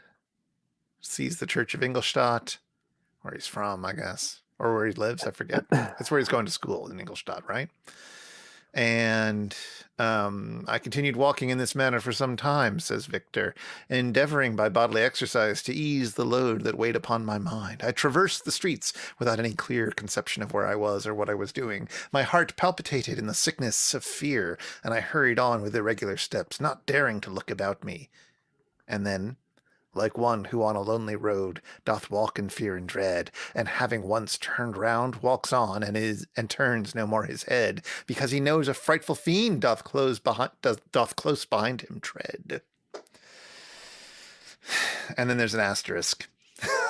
Sees the Church of Ingolstadt, where he's from, I guess, or where he lives. I forget. That's where he's going to school, in Ingolstadt, right? And I continued walking in this manner for some time, says Victor, endeavoring by bodily exercise to ease the load that weighed upon my mind. I traversed the streets without any clear conception of where I was or what I was doing. My heart palpitated in the sickness of fear, and I hurried on with irregular steps, not daring to look about me. And then, like one who on a lonely road doth walk in fear and dread, and having once turned round, walks on, and turns no more his head, because he knows a frightful fiend doth close behind him tread. And then there's an asterisk.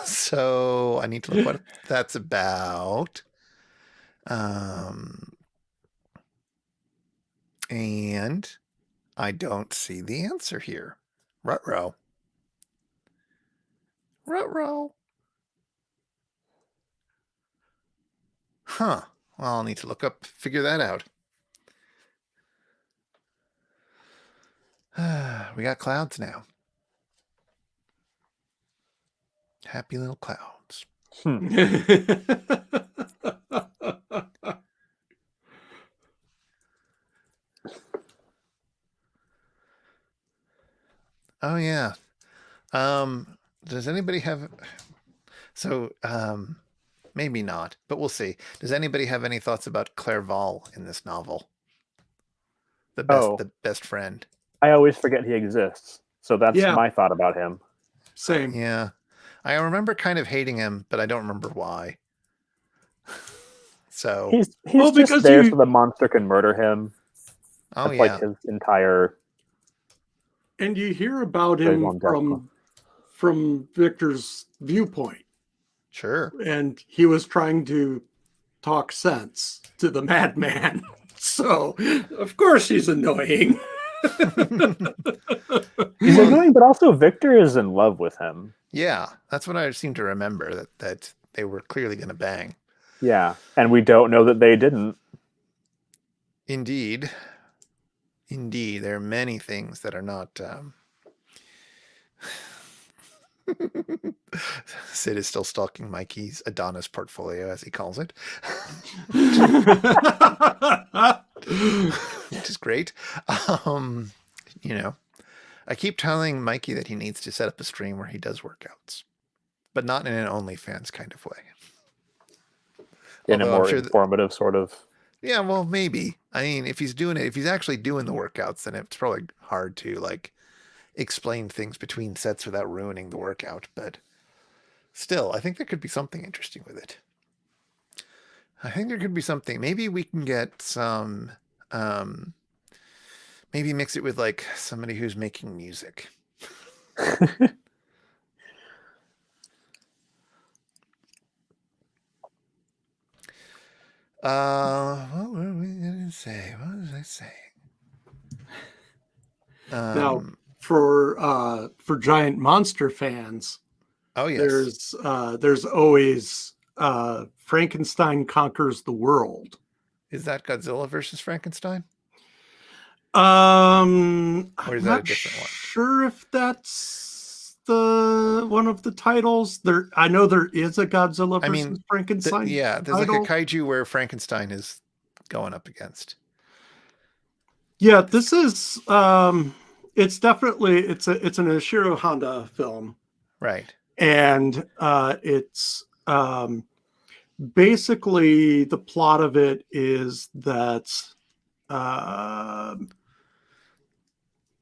So I need to look what that's about. And I don't see the answer here. Ruh-roh. Ruh-roh. Huh. Well, I'll need to figure that out. We got clouds now. Happy little clouds. Oh, yeah. Does anybody have... So, maybe not, but we'll see. Does anybody have any thoughts about Clerval in this novel? The best friend. I always forget he exists. So that's my thought about him. Same. Yeah. I remember kind of hating him, but I don't remember why. So he's just there so the monster can murder him. Oh, that's like his entire... And you hear about him from Victor's viewpoint. Sure. And he was trying to talk sense to the madman. So, of course, he's annoying. He's annoying, but also Victor is in love with him. Yeah, that's what I seem to remember, that they were clearly going to bang. Yeah, and we don't know that they didn't. Indeed. Indeed, there are many things that are not... Sid is still stalking Mikey's Adonis portfolio, as he calls it. Which is great. I keep telling Mikey that he needs to set up a stream where he does workouts, but not in an OnlyFans kind of way. In a more informative sort of... Yeah, well, maybe. I mean, if he's actually doing the workouts, then it's probably hard to explain things between sets without ruining the workout. But still, I think there could be something interesting with it. I think there could be something. Maybe we can get some. Maybe mix it with somebody who's making music. What were we going to say? What was I saying? Now, for giant monster fans, oh yes, there's always Frankenstein Conquers the World. Is that Godzilla versus Frankenstein? I'm is that not a different one? Sure if that's the one of the titles. I know there is a Godzilla versus Frankenstein. There's title. like a kaiju where Frankenstein is going up against. Yeah, this is it's definitely it's an Ishiro Honda film. Right. And it's basically the plot of it is that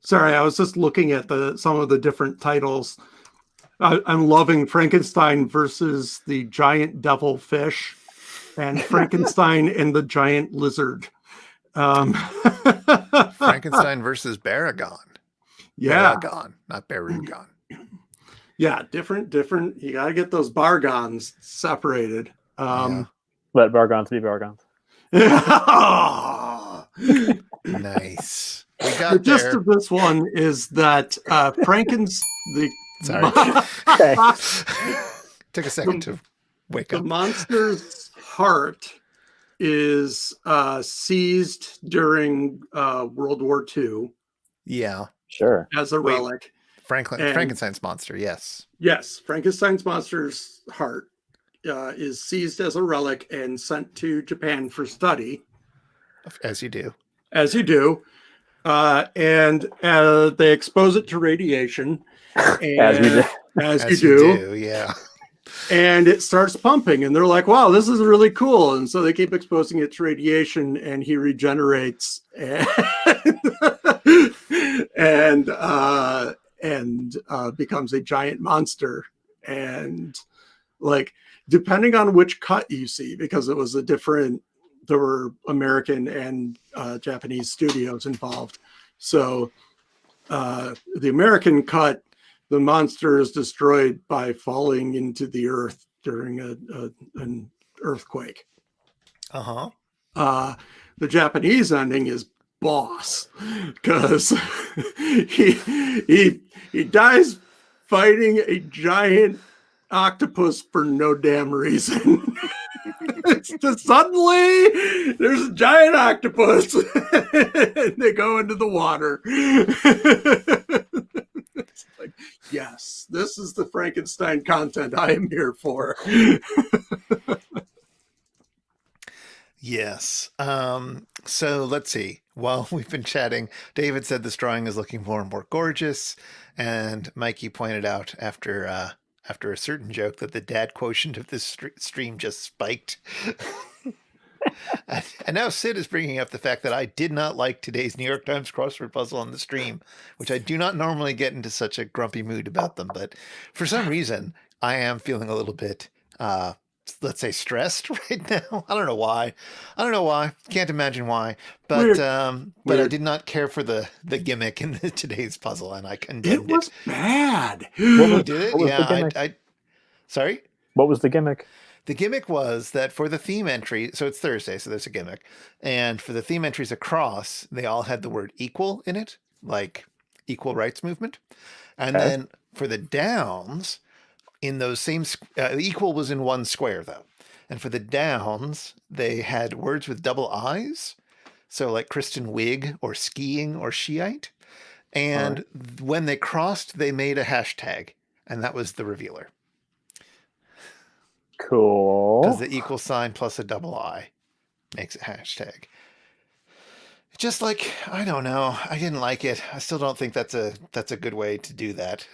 sorry, I was just looking at some of the different titles. I'm loving Frankenstein versus the giant devil fish and Frankenstein and the giant lizard. Frankenstein versus Baragon. Yeah. Baragon, not Barugon. Yeah, different. You got to get those bargons separated. Let bargons be bargons. Nice. We The got gist there. of this one is that Sorry. Okay. Took a second to wake the up. monster's heart is seized during World War II Yeah. Sure. as a relic. And- Frankenstein's monster, yes. Yes, Frankenstein's monster's heart is seized as a relic and sent to Japan for study, As you do. as you do. And they expose it to radiation. As we do. As As you do. yeah. And it starts pumping, and they're like, wow, this is really cool. And so they keep exposing it to radiation, and he regenerates and becomes a giant monster. And like, depending on which cut you see, because it was there were American and Japanese studios involved. So the American cut, the monster is destroyed by falling into the earth during an earthquake. Uh-huh. The Japanese ending is boss, because he dies fighting a giant octopus for no damn reason. It's just suddenly there's a giant octopus and they go into the water. It's like, yes, this is the Frankenstein content I am here for. Yes. So let's see. While we've been chatting, David said this drawing is looking more and more gorgeous, and Mikey pointed out after a certain joke that the dad quotient of this stream just spiked. And now Sid is bringing up the fact that I did not like today's New York Times crossword puzzle on the stream, which I do not normally get into such a grumpy mood about them, but for some reason I am feeling a little bit let's say stressed right now. I don't know why. Can't imagine why. But Weird. but I did not care for the gimmick in today's puzzle, and I condemned It was bad. You did it? What was the Yeah. gimmick? Sorry? What was the gimmick? The gimmick was that for the theme entry, so it's Thursday, so there's a gimmick. And for the theme entries across, they all had the word equal in it, like equal rights movement. And Okay. then for the downs, in those same, equal was in one square though. And for the downs, they had words with double I's. So like Kristen Wiig or skiing or Shiite. And when they crossed, they made a hashtag. And that was the revealer. Cool. Because the equal sign plus a double I makes a hashtag. Just like, I don't know. I didn't like it. I still don't think that's a good way to do that.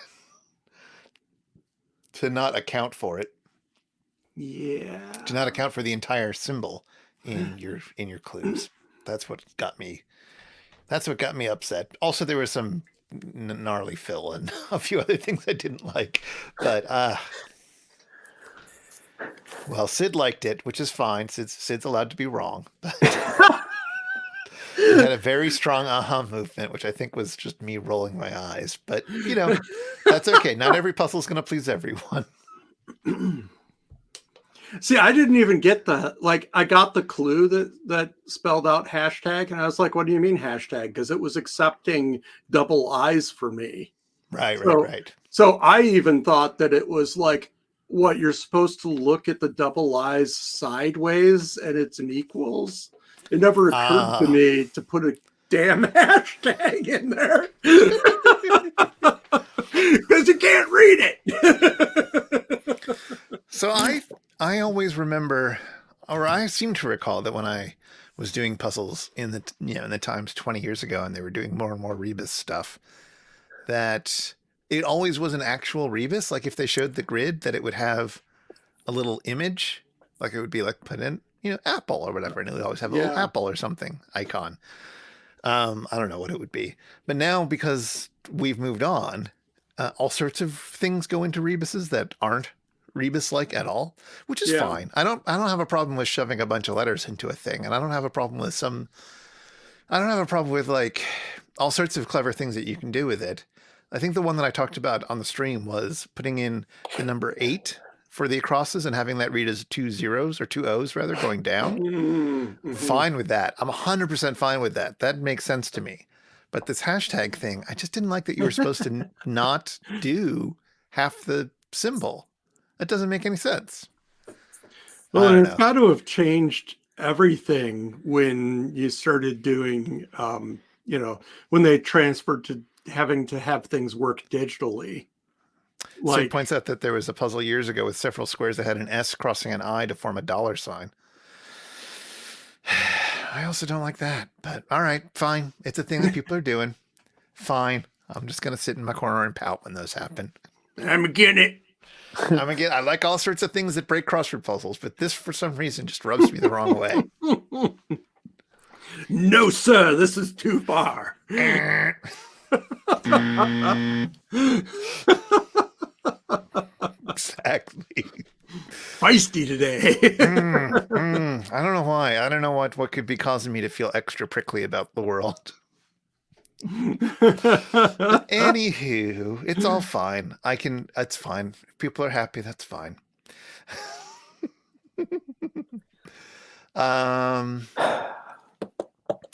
To not account for it. Yeah. To not account for the entire symbol in your clues. That's what got me upset. Also, there was some gnarly fill and a few other things I didn't like. But well, Sid liked it, which is fine. Sid's allowed to be wrong. It had a very strong aha movement, which I think was just me rolling my eyes. But, that's okay. Not every puzzle is going to please everyone. See, I didn't even get that. Like, I got the clue that spelled out hashtag, and I was like, what do you mean hashtag? Because it was accepting double I's for me. Right. So I even thought that it was like, what, you're supposed to look at the double I's sideways and it's an equals? It never occurred to me to put a damn hashtag in there. Because you can't read it. So I always remember, or I seem to recall that when I was doing puzzles in the times 20 years ago, and they were doing more and more rebus stuff, that it always was an actual rebus. Like if they showed the grid, that it would have a little image, like it would be like put in, apple or whatever, and it would always have a little apple or something icon. I don't know what it would be, but now because we've moved on, all sorts of things go into rebuses that aren't rebus-like at all, which is fine. I don't have a problem with shoving a bunch of letters into a thing, and I don't have a problem with like all sorts of clever things that you can do with it. I think the one that I talked about on the stream was putting in the number 8 for the acrosses and having that read as 2 zeros or 2 O's rather going down. Mm-hmm. Fine with that. I'm 100% fine with that. That makes sense to me. But this hashtag thing, I just didn't like that you were supposed to not do half the symbol. That doesn't make any sense. Well, and it's got to have changed everything when you started doing, when they transferred to having to have things work digitally. So he points out that there was a puzzle years ago with several squares that had an S crossing an I to form a $sign. I also don't like that, but all right, fine. It's a thing that people are doing. Fine. I'm just going to sit in my corner and pout when those happen. I'm getting it. I like all sorts of things that break crossword puzzles, but this, for some reason, just rubs me the wrong way. No, sir, this is too far. Exactly. Feisty today. I don't know why. I don't know what could be causing me to feel extra prickly about the world. Anywho, it's all fine. It's fine. If people are happy, that's fine.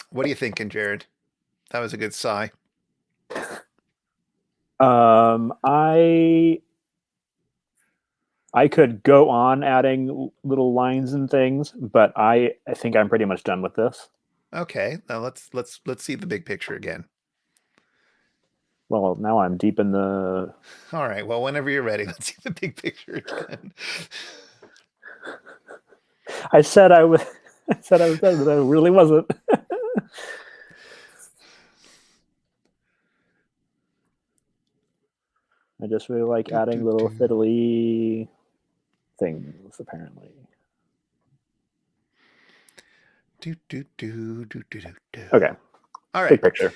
What are you thinking, Jared? That was a good sigh. I could go on adding little lines and things, but I think I'm pretty much done with this. Okay, now let's see the big picture again. Well, now I'm deep in the... All right, well, whenever you're ready, let's see the big picture again. I said I was done, but I really wasn't. I just really like adding little fiddly things, apparently. Okay. All right. Big picture.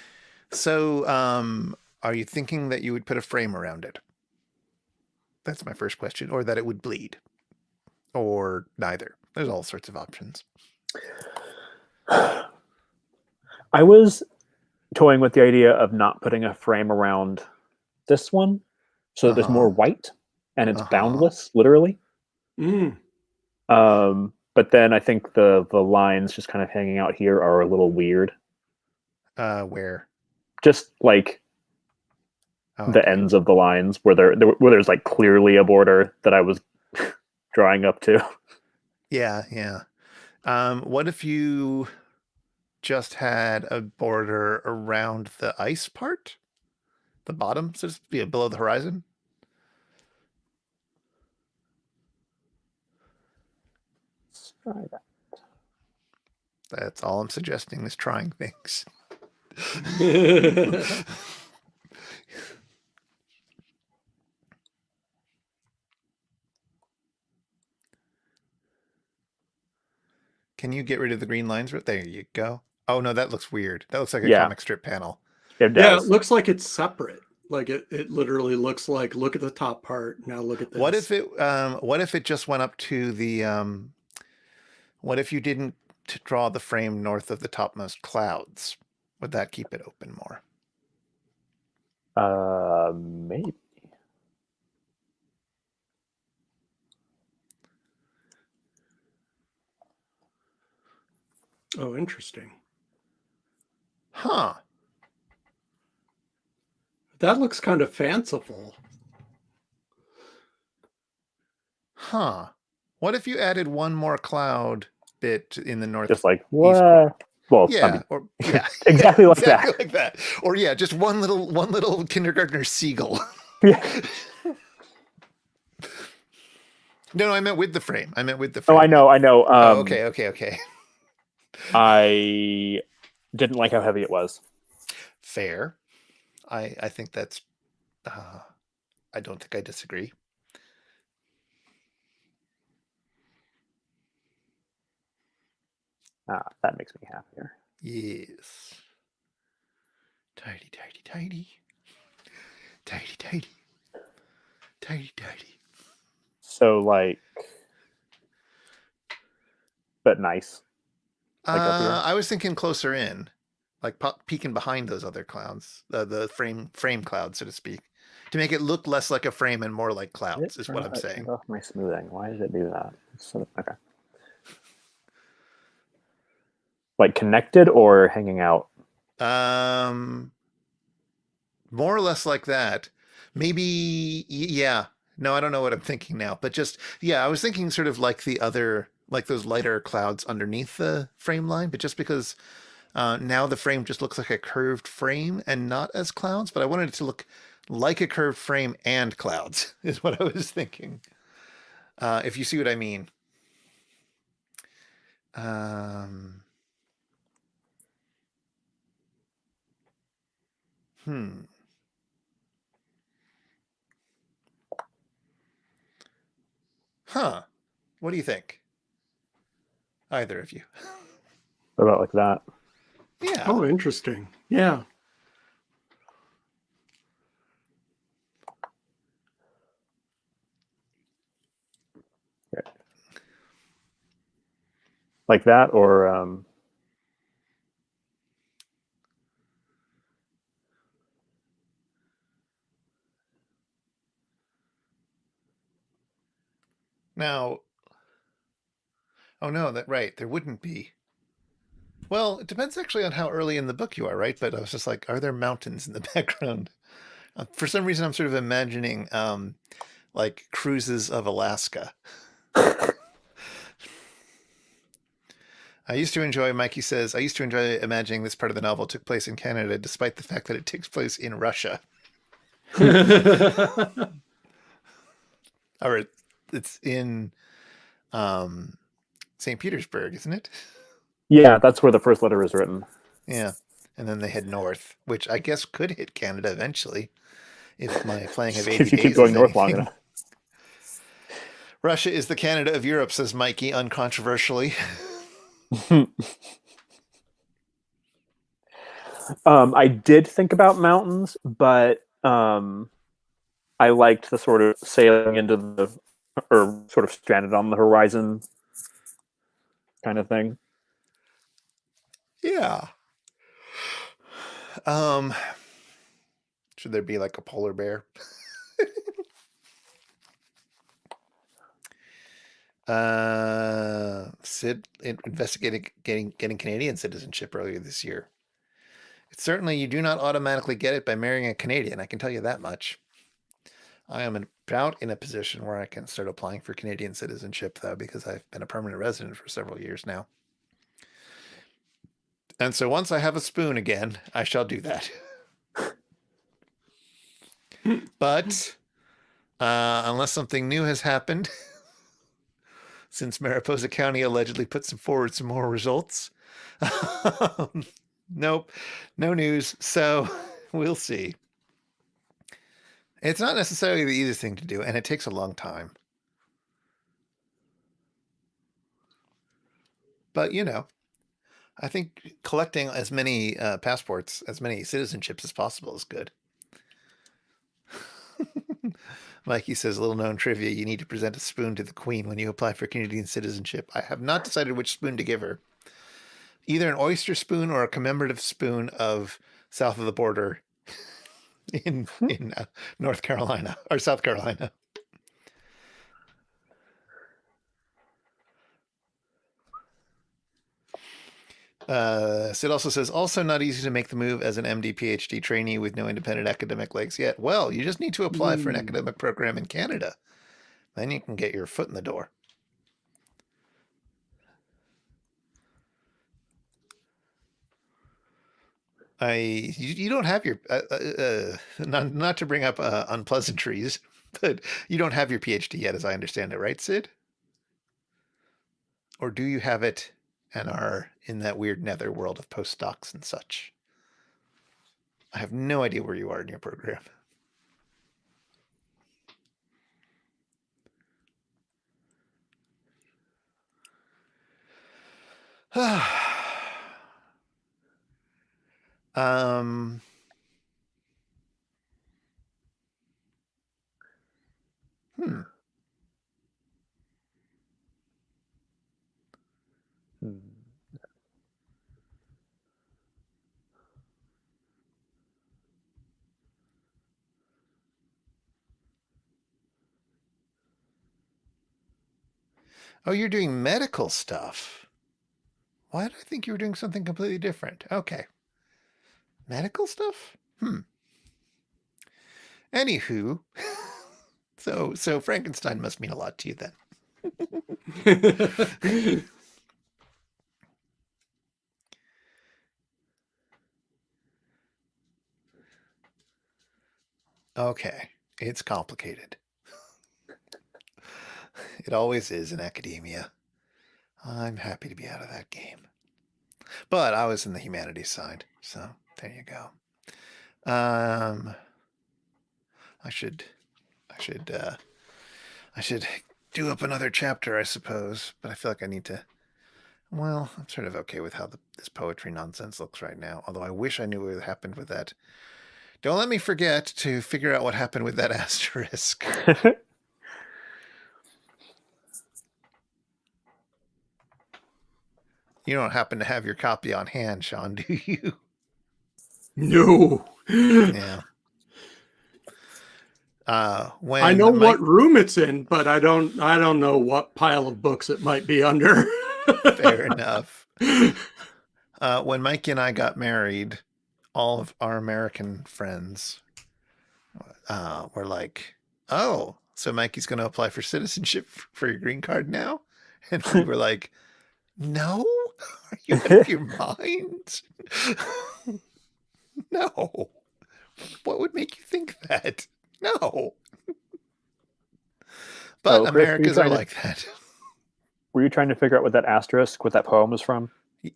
So, are you thinking that you would put a frame around it? That's my first question. Or that it would bleed? Or neither? There's all sorts of options. I was toying with the idea of not putting a frame around this one, so that there's more white and it's boundless, literally. But then I think the lines just kind of hanging out here are a little weird. Where? Just like the ends of the lines where there's like clearly a border that I was drawing up to. Yeah. What if you just had a border around the ice part? The bottom, so to be below the horizon? Let's try that. That's all I'm suggesting, is trying things. Can you get rid of the green lines? There you go. Oh, no, that looks weird. That looks like a comic strip panel. It does. Yeah, it looks like it's separate. Like it literally looks like, look at the top part. Now look at this. What if it just went up to the, what if you didn't draw the frame north of the topmost clouds? Would that keep it open more? Maybe. Oh, interesting. Huh. That looks kind of fanciful. Huh. What if you added one more cloud bit in the north? Just like, what? Well, yeah, exactly like exactly that. like that. Or yeah, just one little kindergartner seagull. Yeah. No, I meant with the frame. Oh, I know. Oh, okay. I didn't like how heavy it was. Fair. I think that's. I don't think I disagree. That makes me happier. Yes. Tidy. So like, but nice. Like up here. I was thinking closer in, like peeking behind those other clouds, the frame clouds, so to speak, to make it look less like a frame and more like clouds. Is what I'm saying. Off my smoothing. Why did it do that? Okay. Like connected or hanging out? More or less like that. Maybe, yeah. No, I don't know what I'm thinking now, but just, yeah, I was thinking sort of like the other, like those lighter clouds underneath the frame line, but just because now the frame just looks like a curved frame and not as clouds, but I wanted it to look like a curved frame and clouds, is what I was thinking. If you see what I mean. Um, hmm. Huh. What do you think? Either of you. About like that. Yeah. Oh, interesting. Yeah. Okay. Like that, or Now, oh no, that right. There wouldn't be. Well, it depends actually on how early in the book you are, right? But I was just like, are there mountains in the background? For some reason, I'm sort of imagining like cruises of Alaska. Mikey says, I used to enjoy imagining this part of the novel took place in Canada, despite the fact that it takes place in Russia. Or it's in St. Petersburg, isn't it? yeah, that's where the first letter is written. Yeah. And then they head north, which I guess could hit Canada eventually if my playing of 80 If you days keep going is north long anything. enough. Russia is the Canada of Europe, says Mikey, uncontroversially. I did think about mountains, but I liked the sort of sailing into the, or sort of stranded on the horizon kind of thing. Yeah. Should there be like a polar bear? Sid investigated getting Canadian citizenship earlier this year. It's certainly you do not automatically get it by marrying a Canadian. I can tell you that much. I am about in a position where I can start applying for Canadian citizenship, though, because I've been a permanent resident for several years now. And so once I have a spoon again, I shall do that. But unless something new has happened, since Mariposa County allegedly put forward some more results, nope, no news. So we'll see. It's not necessarily the easiest thing to do, and it takes a long time. But, you know, I think collecting as many passports, as many citizenships as possible is good. Mikey says, little known trivia, you need to present a spoon to the Queen when you apply for Canadian citizenship. I have not decided which spoon to give her. Either an oyster spoon or a commemorative spoon of south of the border in North Carolina or South Carolina. Sid also says, also not easy to make the move as an MD PhD trainee with no independent academic legs yet. Well, you just need to apply for an academic program in Canada. Then you can get your foot in the door. You don't have your not to bring up unpleasantries, but you don't have your PhD yet, as I understand it, right, Sid? Or do you have it and are in that weird nether world of postdocs and such? I have no idea where you are in your program. um, hmm. Oh, you're doing medical stuff. Why did I think you were doing something completely different? Okay. Medical stuff? Anywho, so Frankenstein must mean a lot to you then. Okay, it's complicated. It always is in academia. I'm happy to be out of that game. But I was in the humanities side, so there you go. I should do up another chapter, I suppose, but I feel like I need to. Well, I'm sort of okay with how this poetry nonsense looks right now, although I wish I knew what happened with that. Don't let me forget to figure out what happened with that asterisk. You don't happen to have your copy on hand, Sean, do you? No. Yeah. When I know what room it's in, but I don't know what pile of books it might be under. Fair enough. When Mikey and I got married, all of our American friends were like, "Oh, so Mikey's going to apply for citizenship for your green card now?" And we were like, "No, are you out of your mind? No. What would make you think that? No." But Chris, Americans are like that. Were you trying to figure out what that asterisk, what that poem is from?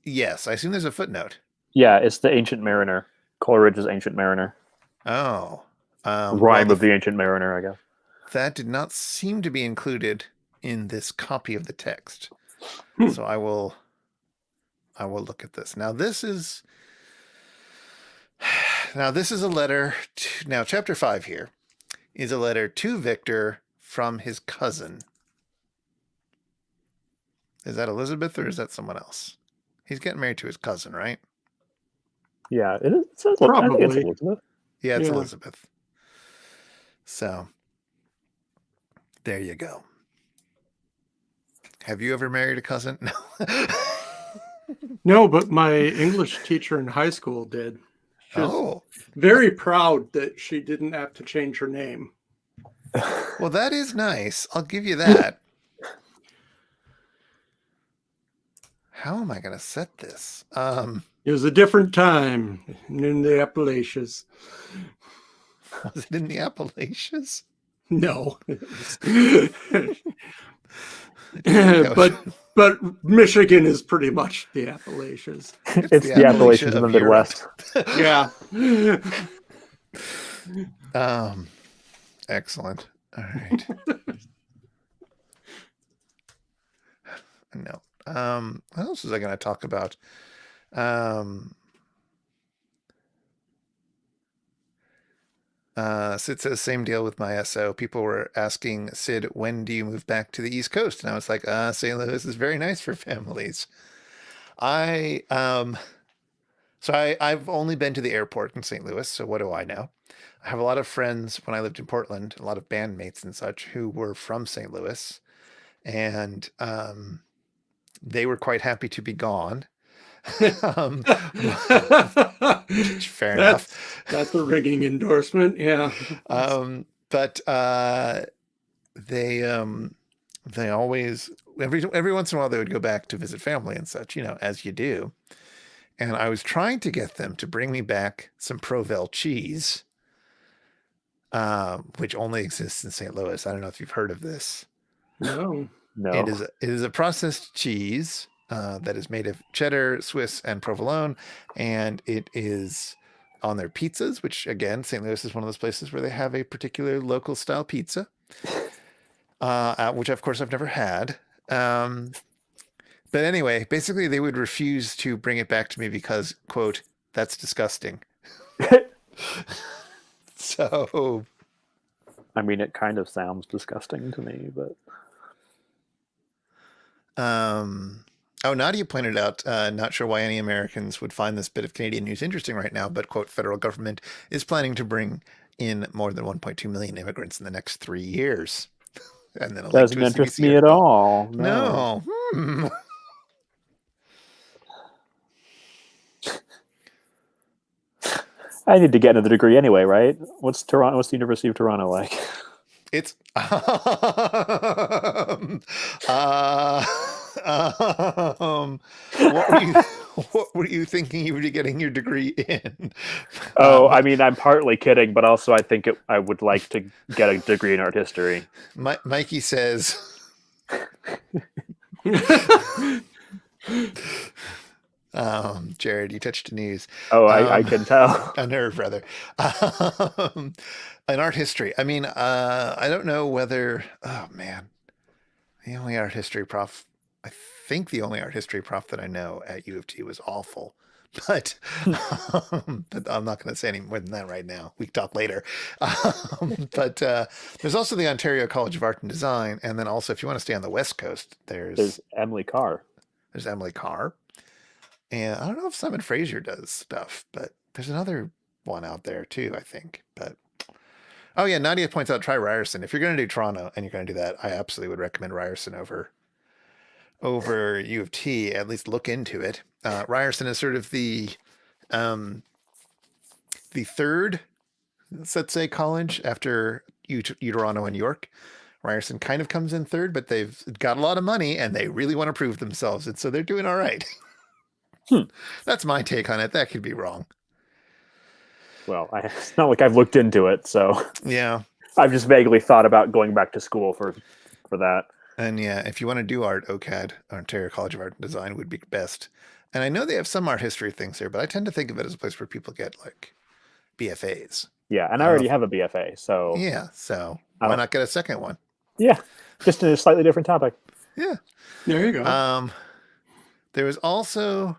Yes, I assume there's a footnote. Yeah, it's the Ancient Mariner. Coleridge's Ancient Mariner. Oh. Rhyme of the Ancient Mariner, I guess. That did not seem to be included in this copy of the text. So I will look at this. Now this is a letter to, now chapter 5 here is a letter to Victor from his cousin. Is that Elizabeth or is that someone else? He's getting married to his cousin, right? Yeah, it is. Probably. I think it's Elizabeth. Yeah, it's Elizabeth. So there you go. Have you ever married a cousin? No. No, but my English teacher in high school did. She was very proud that she didn't have to change her name. Well, that is nice. I'll give you that. How am I going to set this? It was a different time in the Appalachians. Was it in the Appalachians? No. But Michigan is pretty much the Appalachians. It's the Appalachians in the Midwest. Yeah. Excellent. All right. No. What else was I going to talk about? Sid says, same deal with my SO. People were asking Sid, when do you move back to the East Coast? And I was like, St. Louis is very nice for families. I've only been to the airport in St. Louis, so what do I know? I have a lot of friends when I lived in Portland, a lot of bandmates and such who were from St. Louis, and they were quite happy to be gone. Fair enough. That's a rigging endorsement, yeah. But they always every once in a while they would go back to visit family and such, as you do. And I was trying to get them to bring me back some Provel cheese, which only exists in St. Louis. I don't know if you've heard of this. No. It is a processed cheese that is made of cheddar, Swiss, and provolone, and it is on their pizzas, which, again, St. Louis is one of those places where they have a particular local style pizza, which, of course, I've never had. But anyway, basically, they would refuse to bring it back to me because, quote, that's disgusting. So, I mean, it kind of sounds disgusting to me, but... Nadia pointed out, not sure why any Americans would find this bit of Canadian news interesting right now, but, quote, federal government is planning to bring in more than 1.2 million immigrants in the next 3 years. And then doesn't interest me at all. No. I need to get another degree anyway, right? What's Toronto? What's the University of Toronto like? It's what were you what were you thinking you would be getting your degree in? Oh, I mean, I'm partly kidding, but also I think I would like to get a degree in art history. Mikey says, Jared, you touched a news. Oh, I can tell. A nerve, rather. In art history. I mean, I don't know whether. Oh man, the only art history prof. I think the only art history prof that I know at U of T was awful. But I'm not going to say any more than that right now. We can talk later. But there's also the Ontario College of Art and Design, and then also, if you want to stay on the West Coast, there's Emily Carr. There's Emily Carr, and I don't know if Simon Fraser does stuff, but there's another one out there too, I think. But oh yeah, Nadia points out try Ryerson. If you're going to do Toronto and you're going to do that, I absolutely would recommend Ryerson over U of T. At least look into it. Ryerson is sort of the third, let's say, college after Toronto and York. Ryerson kind of comes in third, but they've got a lot of money and they really want to prove themselves, and so they're doing all right. That's my take on it. That could be wrong. Well, it's not like I've looked into it, so yeah, I've just vaguely thought about going back to school for that. And yeah, if you want to do art, OCAD, Ontario College of Art and Design, would be best. And I know they have some art history things there, but I tend to think of it as a place where people get like BFAs. Yeah, and I already have a BFA, so yeah. So why not get a second one? Yeah, just in a slightly different topic. Yeah, there you go. There was also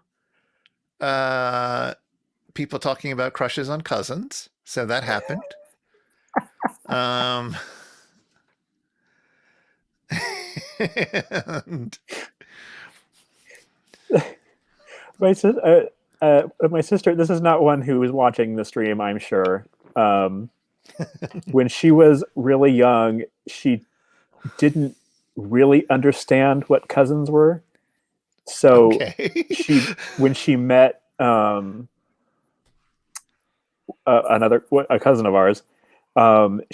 people talking about crushes on cousins, so that happened. And my sister, this is not one who is watching the stream, I'm sure. When she was really young, she didn't really understand what cousins were. So when she met a cousin of ours, and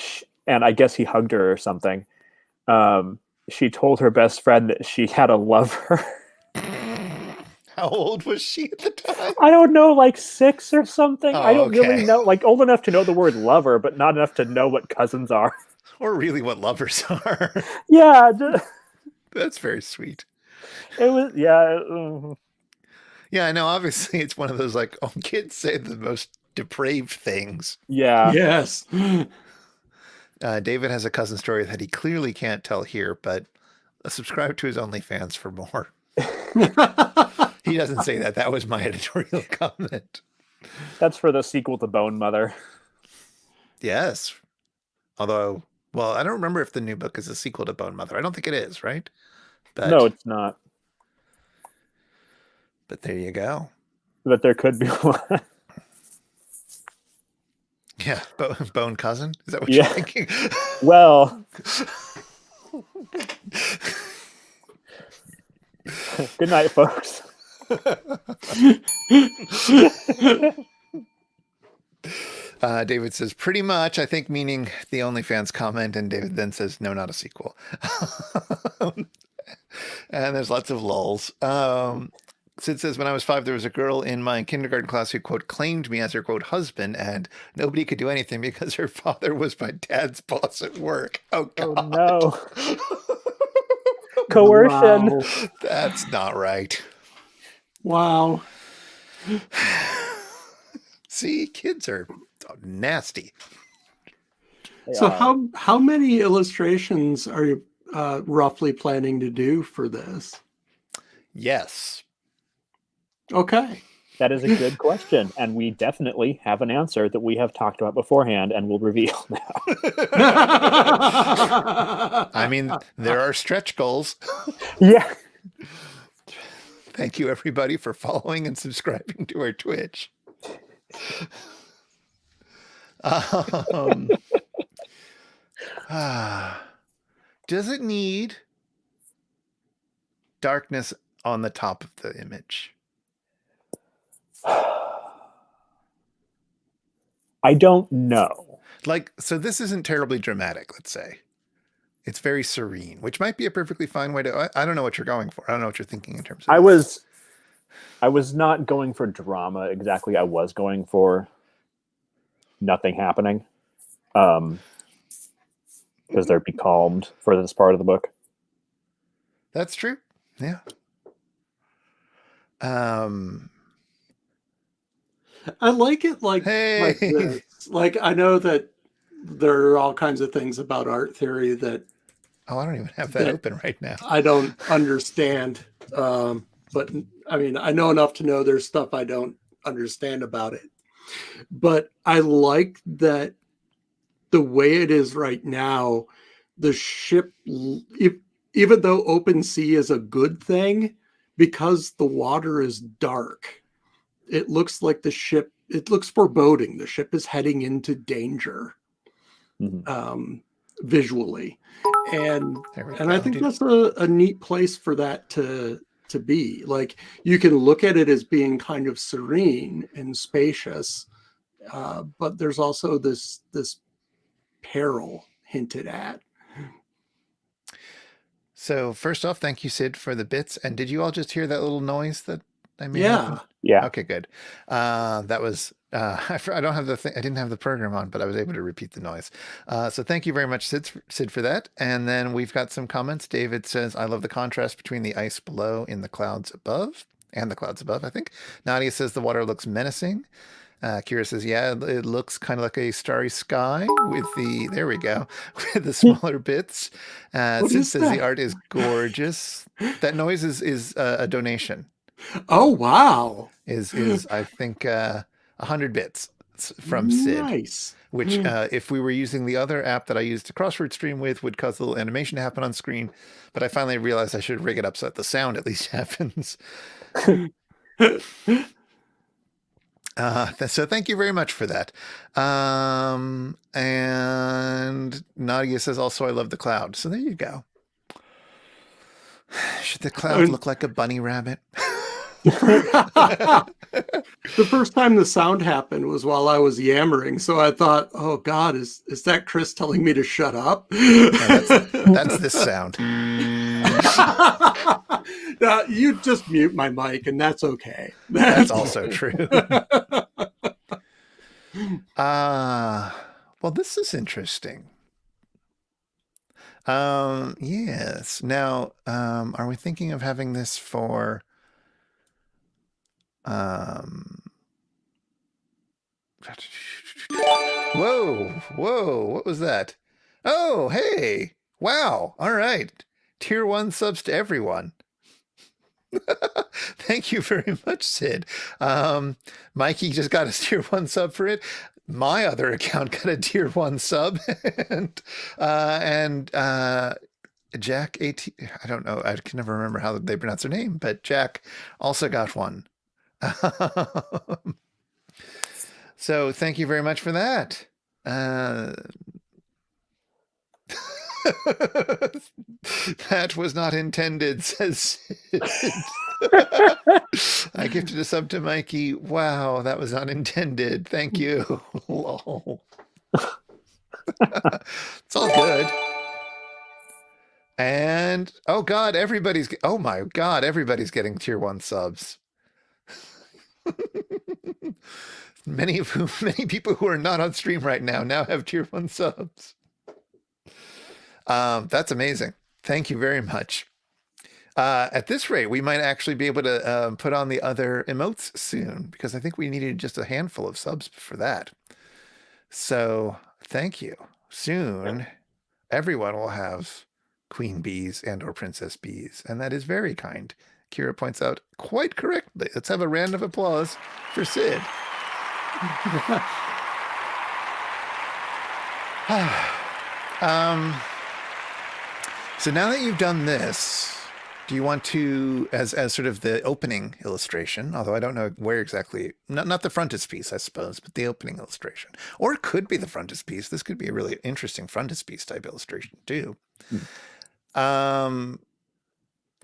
I guess he hugged her or something. She told her best friend that she had a lover. How old was she at the time? I don't know, like 6 or something. I don't really know, like old enough to know the word lover, but not enough to know what cousins are. Or really what lovers are. Yeah. That's very sweet. It was, yeah. Yeah, I know. Obviously, it's one of those like, kids say the most depraved things. Yeah. Yes. David has a cousin story that he clearly can't tell here, but subscribe to his OnlyFans for more. He doesn't say that. That was my editorial comment. That's for the sequel to Bone Mother. Yes. Although, well, I don't remember if the new book is a sequel to Bone Mother. I don't think it is, right? But, no, it's not. But there you go. But there could be one. Yeah, Bone Cousin? Is that what you're thinking? Well... Good night, folks. David says, pretty much, I think, meaning the OnlyFans comment, and David then says, no, not a sequel. And there's lots of lulls. Sid says, when I was 5, there was a girl in my kindergarten class who, quote, claimed me as her, quote, husband, and nobody could do anything because her father was my dad's boss at work. Oh, God. Oh, no. Coercion. Wow. That's not right. Wow. See, kids are nasty. So how many illustrations are you roughly planning to do for this? Yes. Okay. That is a good question, and we definitely have an answer that we have talked about beforehand and will reveal now. I mean, there are stretch goals. Yeah. Thank you, everybody, for following and subscribing to our Twitch. Does it need darkness on the top of the image? I don't know. Like, so this isn't terribly dramatic, let's say. It's very serene, which might be a perfectly fine way to... I don't know what you're going for. I don't know what you're thinking in terms of I was not going for drama exactly. I was going for nothing happening. Because they're becalmed for this part of the book. That's true. Yeah. I like it like Hey. this. Like, I know that there are all kinds of things about art theory that Oh, I don't even have that open right now. I don't understand. But I mean, I know enough to know there's stuff I don't understand about it. But I like that the way it is right now, the ship, even though open sea is a good thing, because the water is dark, it looks like the ship, it looks foreboding. The ship is heading into danger visually. And I think that's a neat place for that to be. Like, you can look at it as being kind of serene and spacious, but there's also this peril hinted at. So first off, thank you, Sid, for the bits. And did you all just hear that little noise that I made? Yeah. Okay, good. That was I don't have the thing. I didn't have the program on, but I was able to repeat the noise. So thank you very much, Sid, for that. And then we've got some comments. David says, "I love the contrast between the ice below and the clouds above." I think. Nadia says the water looks menacing. Kira says, yeah, it looks kind of like a starry sky with there we go, with the smaller bits. Sid says the art is gorgeous. That noise is a donation. Oh, wow. Is I think 100 bits from Sid. Nice. Which if we were using the other app that I used to crossword stream with would cause a little animation to happen on screen. But I finally realized I should rig it up so that the sound at least happens. So thank you very much for that. And Nadia says also, I love the cloud. So there you go. Should the cloud look like a bunny rabbit? The first time the sound happened was while I was yammering. So I thought, oh God, is that Chris telling me to shut up? No, that's this sound. No, you just mute my mic and that's okay. That's also true. Well, this is interesting. Yes. Now, are we thinking of having this for whoa, what was that? Oh, hey. Wow. All right. Tier 1 subs to everyone. Thank you very much, Sid. Mikey just got a tier 1 sub for it. My other account got a tier 1 sub, and Jack AT. I don't know. I can never remember how they pronounce their name, but Jack also got one. So thank you very much for that. That was not intended, says Sid. I gifted a sub to Mikey. Wow, that was not intended. Thank you. Lol. It's all good. And oh my God, everybody's getting tier 1 subs. Many people who are not on stream right now have tier 1 subs. That's amazing. Thank you very much. At this rate, we might actually be able to put on the other emotes soon, because I think we needed just a handful of subs for that. So thank you. Soon, everyone will have queen bees and or princess bees, and that is very kind. Kira points out quite correctly. Let's have a round of applause for Sid. So now that you've done this, do you want to, as sort of the opening illustration, although I don't know where exactly, not the frontispiece, I suppose, but the opening illustration, or it could be the frontispiece. This could be a really interesting frontispiece type illustration too.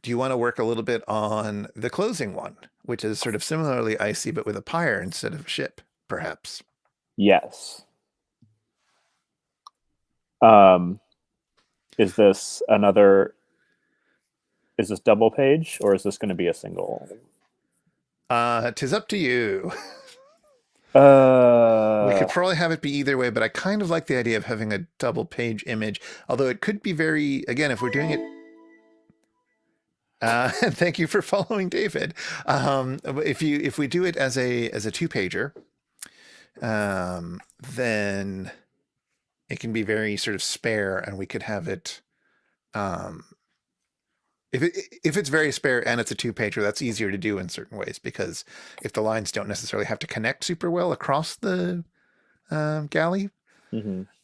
Do you want to work a little bit on the closing one, which is sort of similarly icy, but with a pyre instead of a ship, perhaps? Yes. Is this double page, or is this going to be a single? 'Tis up to you. We could probably have it be either way, but I kind of like the idea of having a double page image, although it could be very, again, if we're doing it. Thank you for following, David. If we do it as a two pager, then it can be very sort of spare, and we could have it. If it's very spare and it's a two pager, that's easier to do in certain ways, because if the lines don't necessarily have to connect super well across the galley,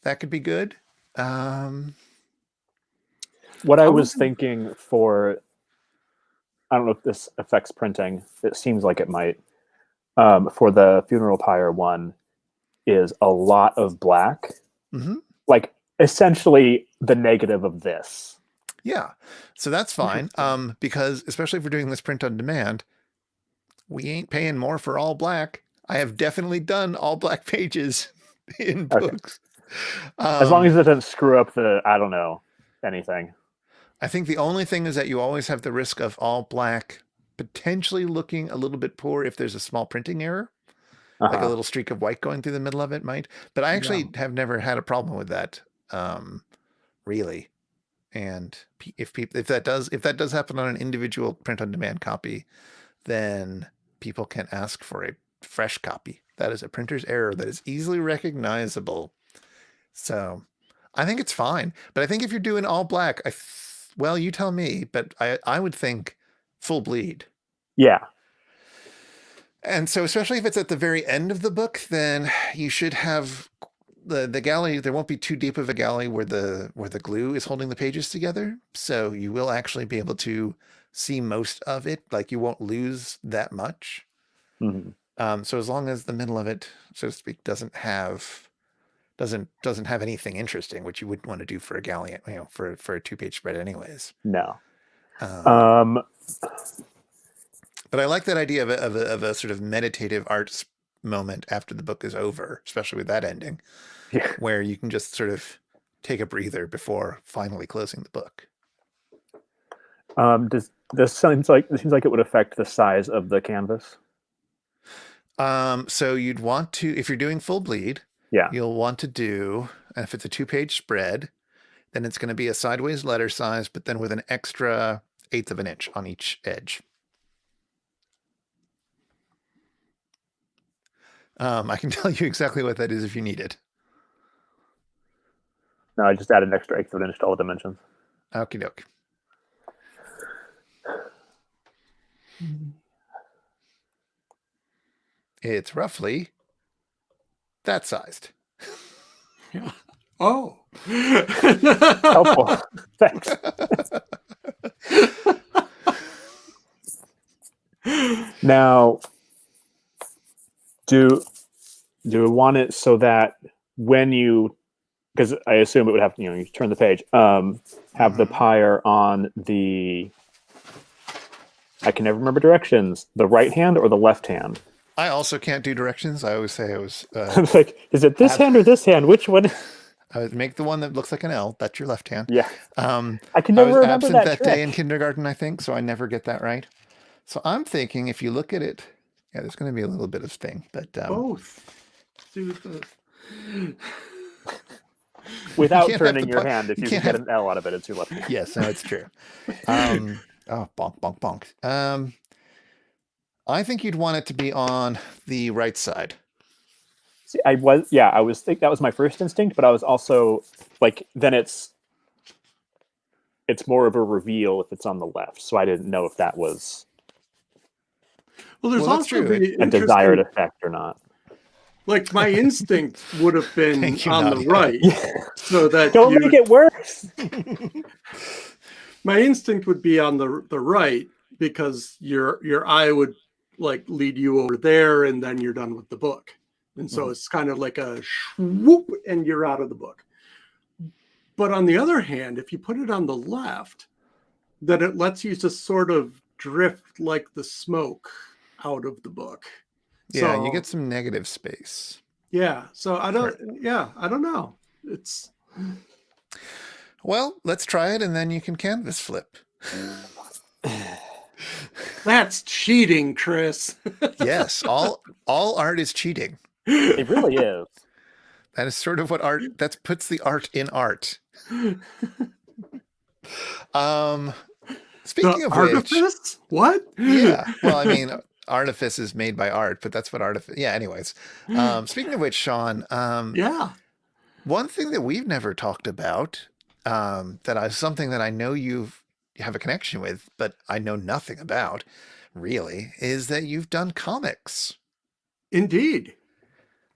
that could be good. What I was thinking for, I don't know if this affects printing. It seems like it might. For the funeral pyre one, is a lot of black, like essentially the negative of this. Yeah, so that's fine. Because especially if we're doing this print on demand, we ain't paying more for all black. I have definitely done all black pages in books. As long as it doesn't screw up the, I don't know, anything. I think the only thing is that you always have the risk of all black potentially looking a little bit poor if there's a small printing error. Like a little streak of white going through the middle of it might. But I actually have never had a problem with that, really. And if that does happen on an individual print on demand copy, then people can ask for a fresh copy. That is a printer's error that is easily recognizable. So I think it's fine. But I think if you're doing all black, well, you tell me, but I would think full bleed. Yeah. And so especially if it's at the very end of the book, then you should have the galley. There won't be too deep of a galley where the glue is holding the pages together. So you will actually be able to see most of it. Like, you won't lose that much. So as long as the middle of it, so to speak, doesn't have anything interesting, which you wouldn't want to do for a galley, for a 2-page spread anyways. No. But I like that idea of a sort of meditative arts moment after the book is over, especially with that ending, where you can just sort of take a breather before finally closing the book. This seems like it would affect the size of the canvas. So you'd want to, if you're doing full bleed, you'll want to do, and if it's a 2-page spread, then it's going to be a sideways letter size, but then with an extra 1/8 of an inch on each edge. I can tell you exactly what that is if you need it. No, I just added an extra 1/8 of an inch to all dimensions. Okie doke. It's roughly that sized. Yeah. Oh. Helpful. Thanks. Now, do we want it so that when you, because I assume it would have, you turn the page, have the pyre on the, I can never remember directions, the right hand or the left hand? I also can't do directions. I always say I was... like, is it this hand or this hand? Which one? I would make the one that looks like an L. That's your left hand. Yeah. I can never remember absent that day in kindergarten, I think, so I never get that right. So I'm thinking if you look at it, there's going to be a little bit of thing, but... Both. Do the... Without turning your hand, if you can get an L out of it, it's your left hand. Yes, no, it's true. Oh, bonk, bonk, bonk. I think you'd want it to be on the right side. See, I was thinking that was my first instinct, but I was also like, then it's more of a reveal if it's on the left. So I didn't know if that was there's also a desired effect or not. Like, my instinct would have been on the right, so that don't make it worse. My instinct would be on the right, because your eye would like lead you over there, and then you're done with the book, and so it's kind of like a swoop, and you're out of the book. But on the other hand, if you put it on the left, then it lets you just sort of drift like the smoke out of the book. Yeah, you get some negative space. Yeah. So I don't know. It's Well, let's try it, and then you can canvas flip. that's cheating, Chris. Yes, all art is cheating. It really is. That is sort of what art, that puts the art in art. Speaking The of which, artifice? What? yeah, well, I mean, artifice is made by art, but that's what artifice, yeah, anyways. Speaking of which, Sean, Yeah. one thing that we've never talked about, something that I know you have a connection with, but I know nothing about, really, is that you've done comics. Indeed.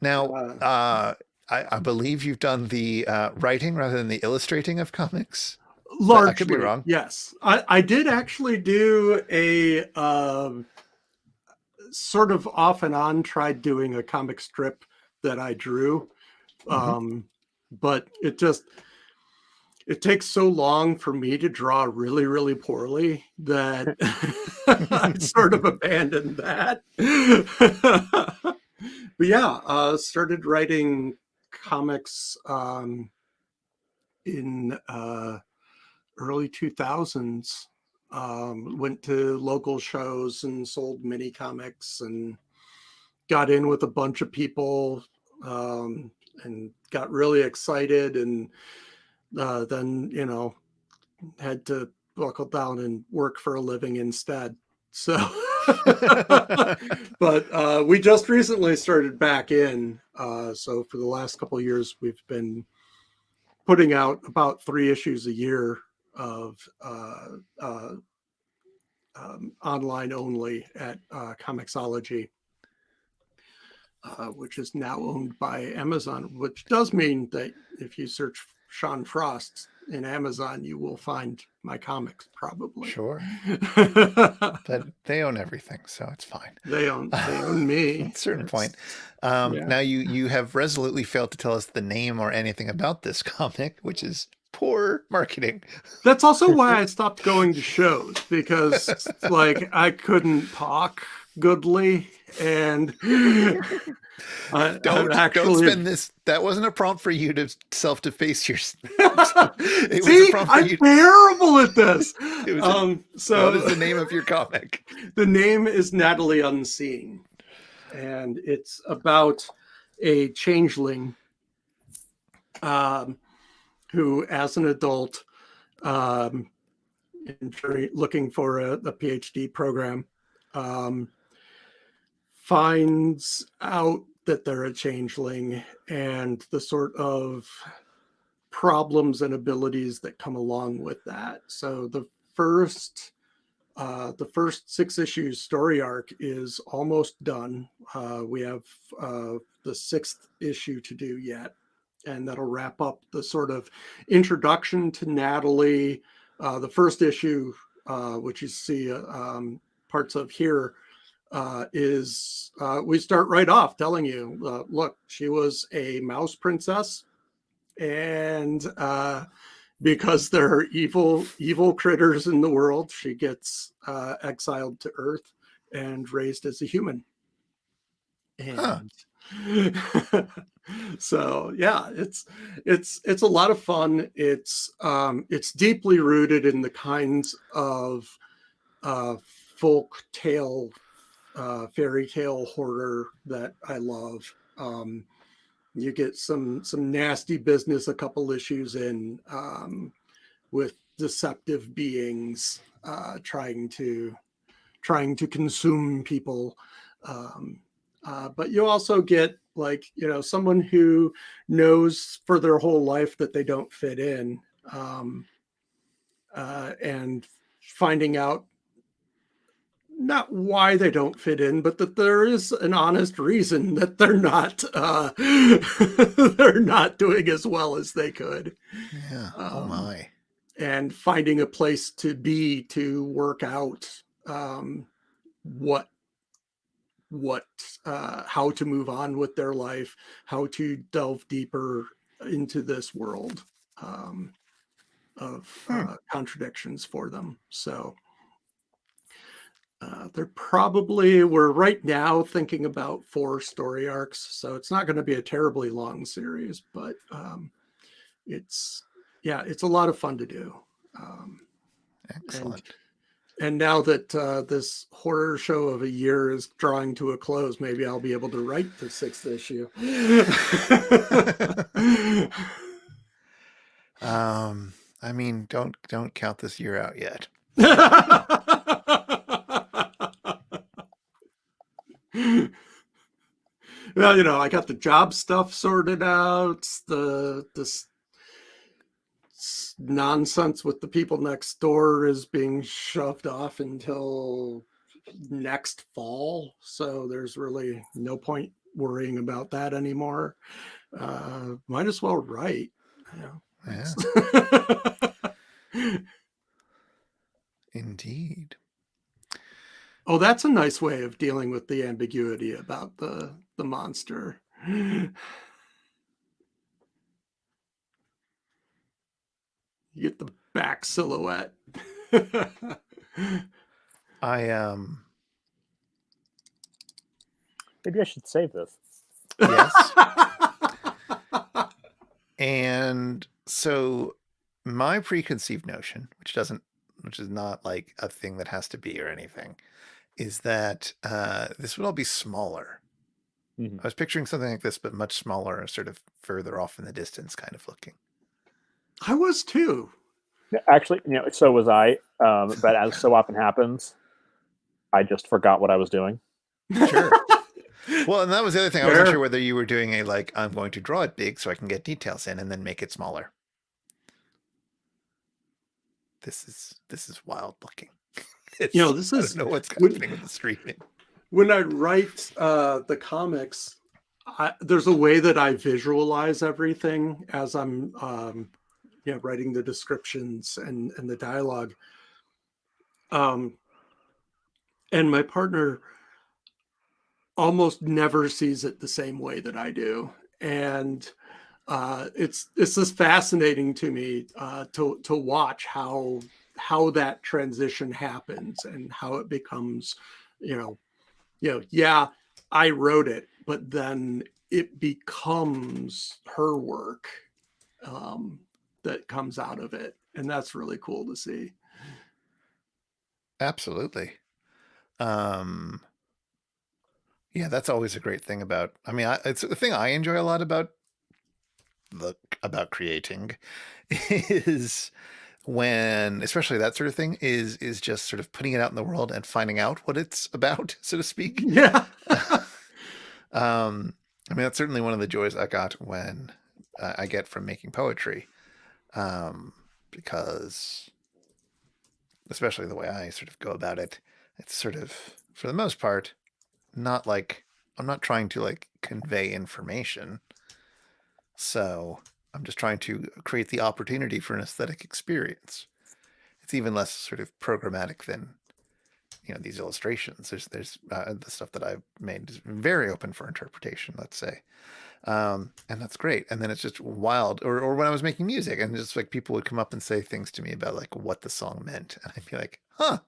Now, Uh, I believe you've done the writing rather than the illustrating of comics. But I could be Largely, wrong. yes. I did actually do a sort of off and on tried doing a comic strip that I drew. But it takes so long for me to draw really, really poorly that I sort of abandoned that. But yeah, started writing comics in early 2000s. Went to local shows and sold mini comics and got in with a bunch of people, and got really excited, and then had to buckle down and work for a living instead. So but we just recently started back in, so for the last couple of years we've been putting out about 3 issues a year of online only at Comixology, which is now owned by Amazon, which does mean that if you search Sean Frost in Amazon, you will find my comics probably. Sure. But they own everything, so it's fine. They own me. At a certain point. Now you have resolutely failed to tell us the name or anything about this comic, which is poor marketing. That's also why I stopped going to shows, because like I couldn't talk goodly, and Don't spend this. That wasn't a prompt for you to self-deface your. It See, was a prompt for I'm you. terrible at this. So what is the name of your comic? The name is Natalie Unseen, and it's about a changeling who, as an adult, looking for a PhD program, finds out that they're a changeling and the sort of problems and abilities that come along with that. So the first 6 issues story arc is almost done. We have the 6th issue to do yet, and that'll wrap up the sort of introduction to Natalie. The first issue, which you see parts of here, is we start right off telling you, look, she was a mouse princess, and because there are evil critters in the world, she gets exiled to Earth and raised as a human. And so yeah, it's a lot of fun. It's deeply rooted in the kinds of folk tale, fairy tale horror that I love. You get some nasty business a couple issues in, with deceptive beings trying to consume people. But you also get, like, someone who knows for their whole life that they don't fit in, and finding out not why they don't fit in, but that there is an honest reason that they're not they're not doing as well as they could. Yeah. Oh my. And finding a place to be, to work out how to move on with their life, how to delve deeper into this world of contradictions for them. So we're right now thinking about 4 story arcs, so it's not going to be a terribly long series, but it's a lot of fun to do. Excellent. And now that this horror show of a year is drawing to a close, maybe I'll be able to write the 6th issue. I mean, don't count this year out yet. Well, I got the job stuff sorted out. This nonsense with the people next door is being shoved off until next fall. So there's really no point worrying about that anymore. Might as well write. Yeah. Indeed. Oh, that's a nice way of dealing with the ambiguity about the monster. You get the back silhouette. Maybe I should save this. Yes. And so my preconceived notion, which is not like a thing that has to be or anything, is that this would all be smaller. Mm-hmm. I was picturing something like this, but much smaller, sort of further off in the distance kind of looking. I was too. Actually, so was I. But as so often happens, I just forgot what I was doing. Sure. Well, and that was the other thing. I wasn't sure whether you were doing I'm going to draw it big so I can get details in and then make it smaller. This is wild looking. I don't know what's happening with the streaming. When I write the comics, there's a way that I visualize everything as I'm writing the descriptions and the dialogue. And my partner almost never sees it the same way that I do. And it's just fascinating to me to watch how that transition happens and how it becomes, I wrote it, but then it becomes her work that comes out of it. And that's really cool to see. Absolutely. Yeah, that's always a great thing about, it's the thing I enjoy a lot about creating is when, especially that sort of thing, is just sort of putting it out in the world and finding out what it's about, so to speak. Yeah. That's certainly one of the joys I got when I get from making poetry, because especially the way I sort of go about it, it's sort of, for the most part, not like I'm not trying to convey information. So I'm just trying to create the opportunity for an aesthetic experience. It's even less sort of programmatic than, these illustrations. There's the stuff that I've made is very open for interpretation, let's say. And that's great. And then it's just wild. Or when I was making music and just people would come up and say things to me about what the song meant. And I'd be like, huh,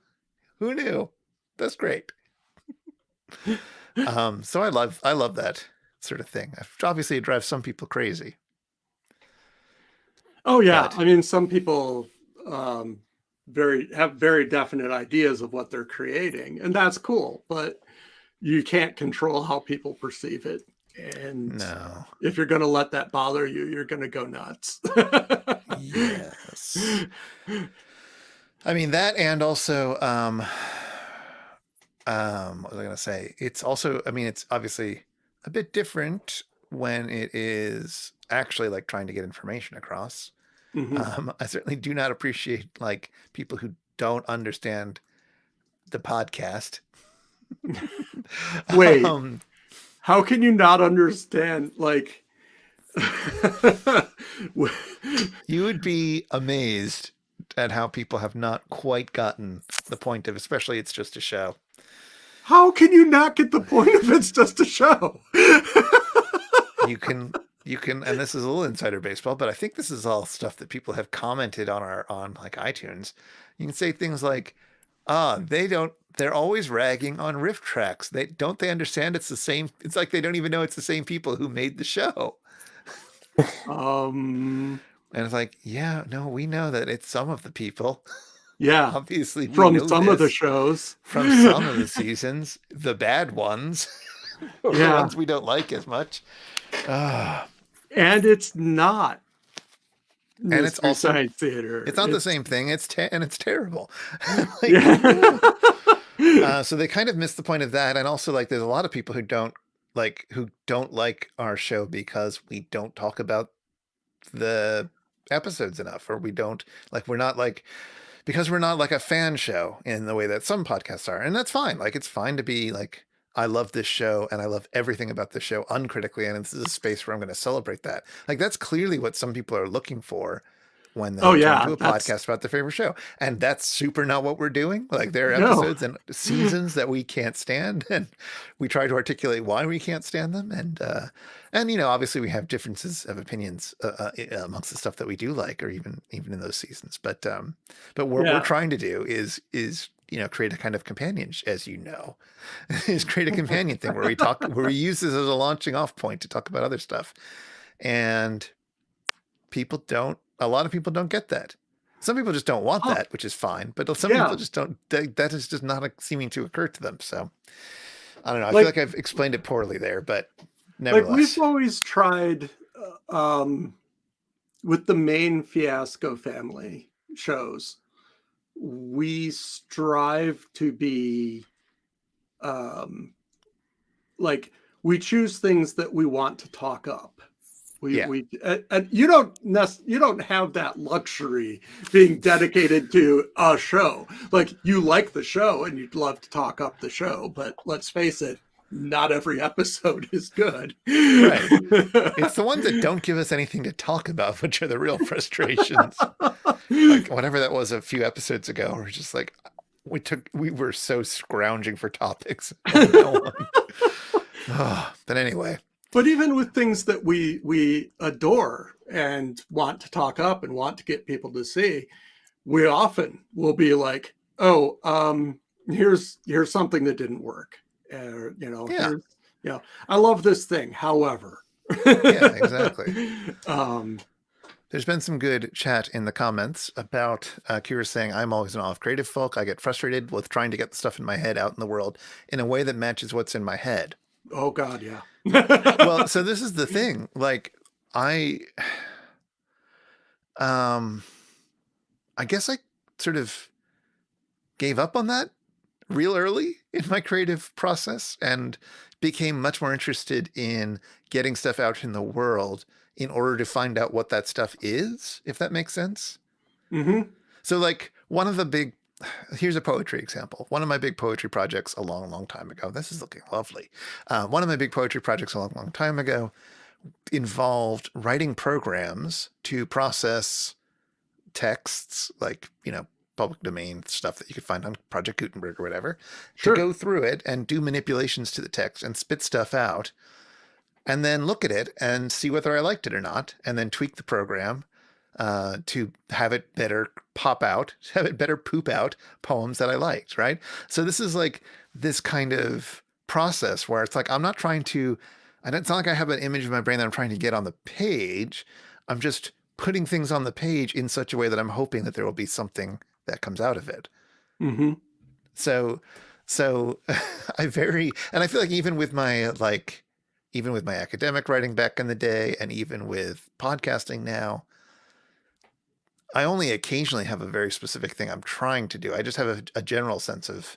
who knew? That's great. So I love that sort of thing. Obviously it drives some people crazy. Oh yeah. But some people have very definite ideas of what they're creating, and that's cool, but you can't control how people perceive it. And if you're going to let that bother you, you're going to go nuts. Yes. That, and also, what was I going to say? It's also, it's obviously a bit different when it is actually trying to get information across. Mm-hmm. I certainly do not appreciate people who don't understand the podcast. Wait, how can you not understand? You would be amazed at how people have not quite gotten the point of, especially it's just a show. How can you not get the point of it's just a show? You can, and this is a little insider baseball, but I think this is all stuff that people have commented on iTunes. You can say things like, They don't. They're always ragging on riff tracks. They understand it's the same. It's like they don't even know it's the same people who made the show. Um, And it's like, yeah, no, we know that it's some of the people. yeah, Obviously, we from know some of the this shows. from some of the seasons, the bad ones, or the Yeah. ones we don't like as much. Ah, And it's not. and it's Mystery also Science Theater. it's not the same thing. And it's terrible. Like, Yeah. so they kind of miss the point of that, and also like there's a lot of people who don't like our show because we don't talk about the episodes enough, or we don't like we're not like because we're not like a fan show in the way that some podcasts are, and that's fine. Like it's fine to be like, I love this show and I love everything about the show uncritically, and this is a space where I'm going to celebrate that. Like that's clearly what some people are looking for when they Oh, turn yeah, to a that's- podcast about their favorite show, and that's super not what we're doing. Like there are No. episodes and seasons that we can't stand, and we try to articulate why we can't stand them, and you know, obviously we have differences of opinions amongst the stuff that we do like, or even in those seasons. But what Yeah. we're trying to do is you know, create a kind of companion, as you know, is create a companion thing where we use this as a launching off point to talk about other stuff, and a lot of people don't get that. Some people just don't want that, which is fine, but some people just don't. That is just not seeming to occur to them. So I don't know. I feel like I've explained it poorly there, but nevertheless, like we've always tried with the main Fiasco family shows, we strive to be like we choose things that we want to talk up. And you don't have that luxury being dedicated to a show. Like you like the show and you'd love to talk up the show, but let's face it, not every episode is good. Right. It's the ones that don't give us anything to talk about, which are the real frustrations. Like whatever that was a few episodes ago, we're just like, we were so scrounging for topics. But anyway. But even with things that we adore and want to talk up and want to get people to see, we often will be like, here's something that didn't work. I love this thing. However, yeah, exactly. There's been some good chat in the comments about Kira saying, I'm always in awe of creative folk. I get frustrated with trying to get the stuff in my head out in the world in a way that matches what's in my head. Oh God, yeah. Well, so this is the thing. Like I guess I sort of gave up on that real early in my creative process and became much more interested in getting stuff out in the world in order to find out what that stuff is, if that makes sense. Mm-hmm. So like here's a poetry example. One of my big poetry projects a long, long time ago, this is looking lovely. One of my big poetry projects a long, long time ago involved writing programs to process texts, like, you know, public domain stuff that you could find on Project Gutenberg or whatever, to go through it and do manipulations to the text and spit stuff out, and then look at it and see whether I liked it or not, and then tweak the program to have it better have it better poop out poems that I liked, right? So this is like this kind of process where it's like, I'm not trying to, it's not like I have an image in my brain that I'm trying to get on the page. I'm just putting things on the page in such a way that I'm hoping that there will be something that comes out of it. Mm-hmm. So I feel like even with my academic writing back in the day, and even with podcasting now, I only occasionally have a very specific thing I'm trying to do. I just have a general sense of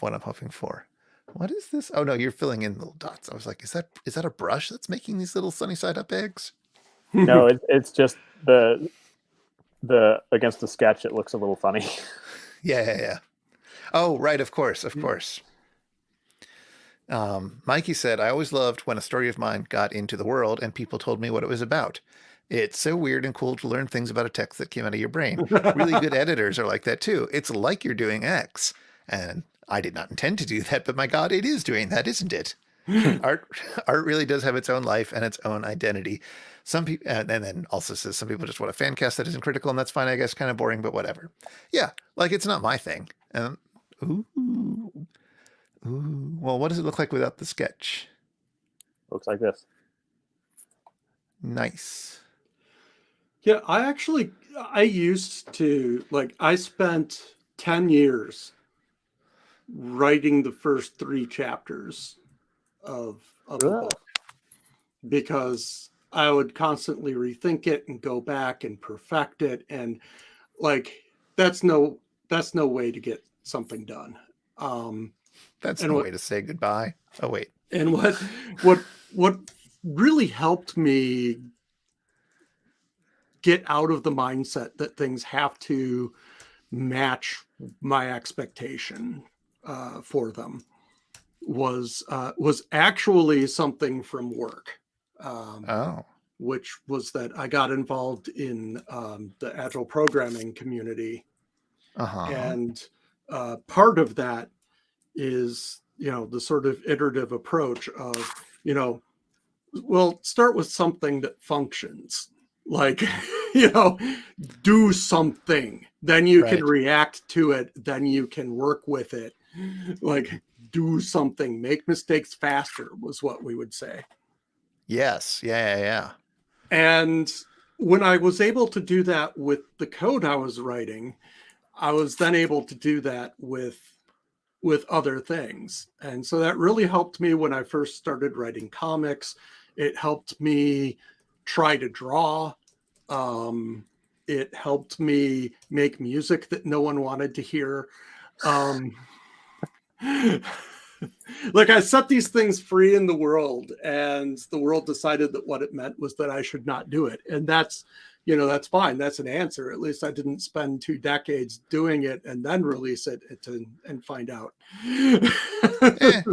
what I'm hoping for. What is this? Oh no, you're filling in little dots. I was like, is that a brush that's making these little sunny side up eggs? No, it's just the against the sketch. It looks a little funny. Yeah. Oh, right. Of course. Mikey said, I always loved when a story of mine got into the world and people told me what it was about. It's so weird and cool to learn things about a text that came out of your brain. Really good editors are like that too. It's like you're doing X. And I did not intend to do that, but my God, it is doing that, isn't it? Art really does have its own life and its own identity. Some people, and then also says some people just want a fan cast that isn't critical, and that's fine, I guess, kind of boring, but whatever. Yeah, like it's not my thing. And Ooh. Ooh. Well, what does it look like without the sketch? Looks like this. Nice. Yeah, I used to, like, I spent 10 years writing the first 3 chapters of the Really? book because I would constantly rethink it and go back and perfect it. And like, that's no way to get something done. That's and no what, way to say goodbye. Oh, wait. and what really helped me get out of the mindset that things have to match my expectation for them was actually something from work, Oh. which was that I got involved in the agile programming community, Uh-huh. and part of that is, the sort of iterative approach of, well, start with something that functions, like, do something, then you can Right. react to it, then you can work with it. Like, do something, make mistakes faster was what we would say. Yes. Yeah. And when I was able to do that with the code I was writing, I was then able to do that with other things. And so that really helped me when I first started writing comics. It helped me try to draw. It helped me make music that no one wanted to hear. Like, I set these things free in the world, and the world decided that what it meant was that I should not do it. And that's fine. That's an answer. At least I didn't spend 2 decades doing it and then release it and find out. If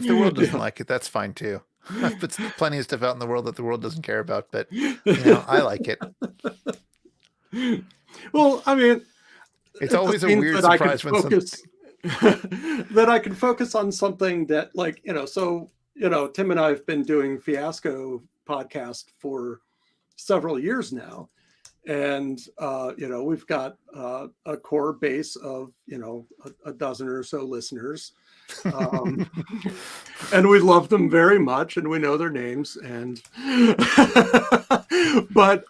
the world doesn't like it, that's fine too. I've put plenty of stuff out in the world that the world doesn't care about, but I like it. Well, I mean, it's always a weird surprise when that I can focus on something that, like, Tim and I have been doing Fiasco podcast for several years now. And, we've got a core base of, a dozen or so listeners. And we love them very much, and we know their names. And, but,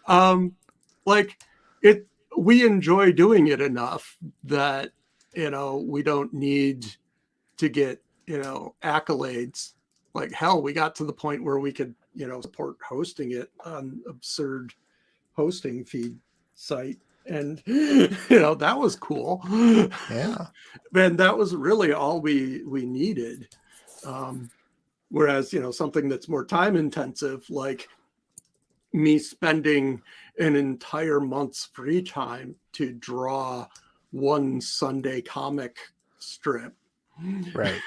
we enjoy doing it enough that, we don't need to get, accolades. Like, hell, we got to the point where we could, support hosting it on absurd hosting feed site, and that was cool. Yeah. And that was really all we needed. Whereas something that's more time intensive, like me spending an entire month's free time to draw one Sunday comic strip, right,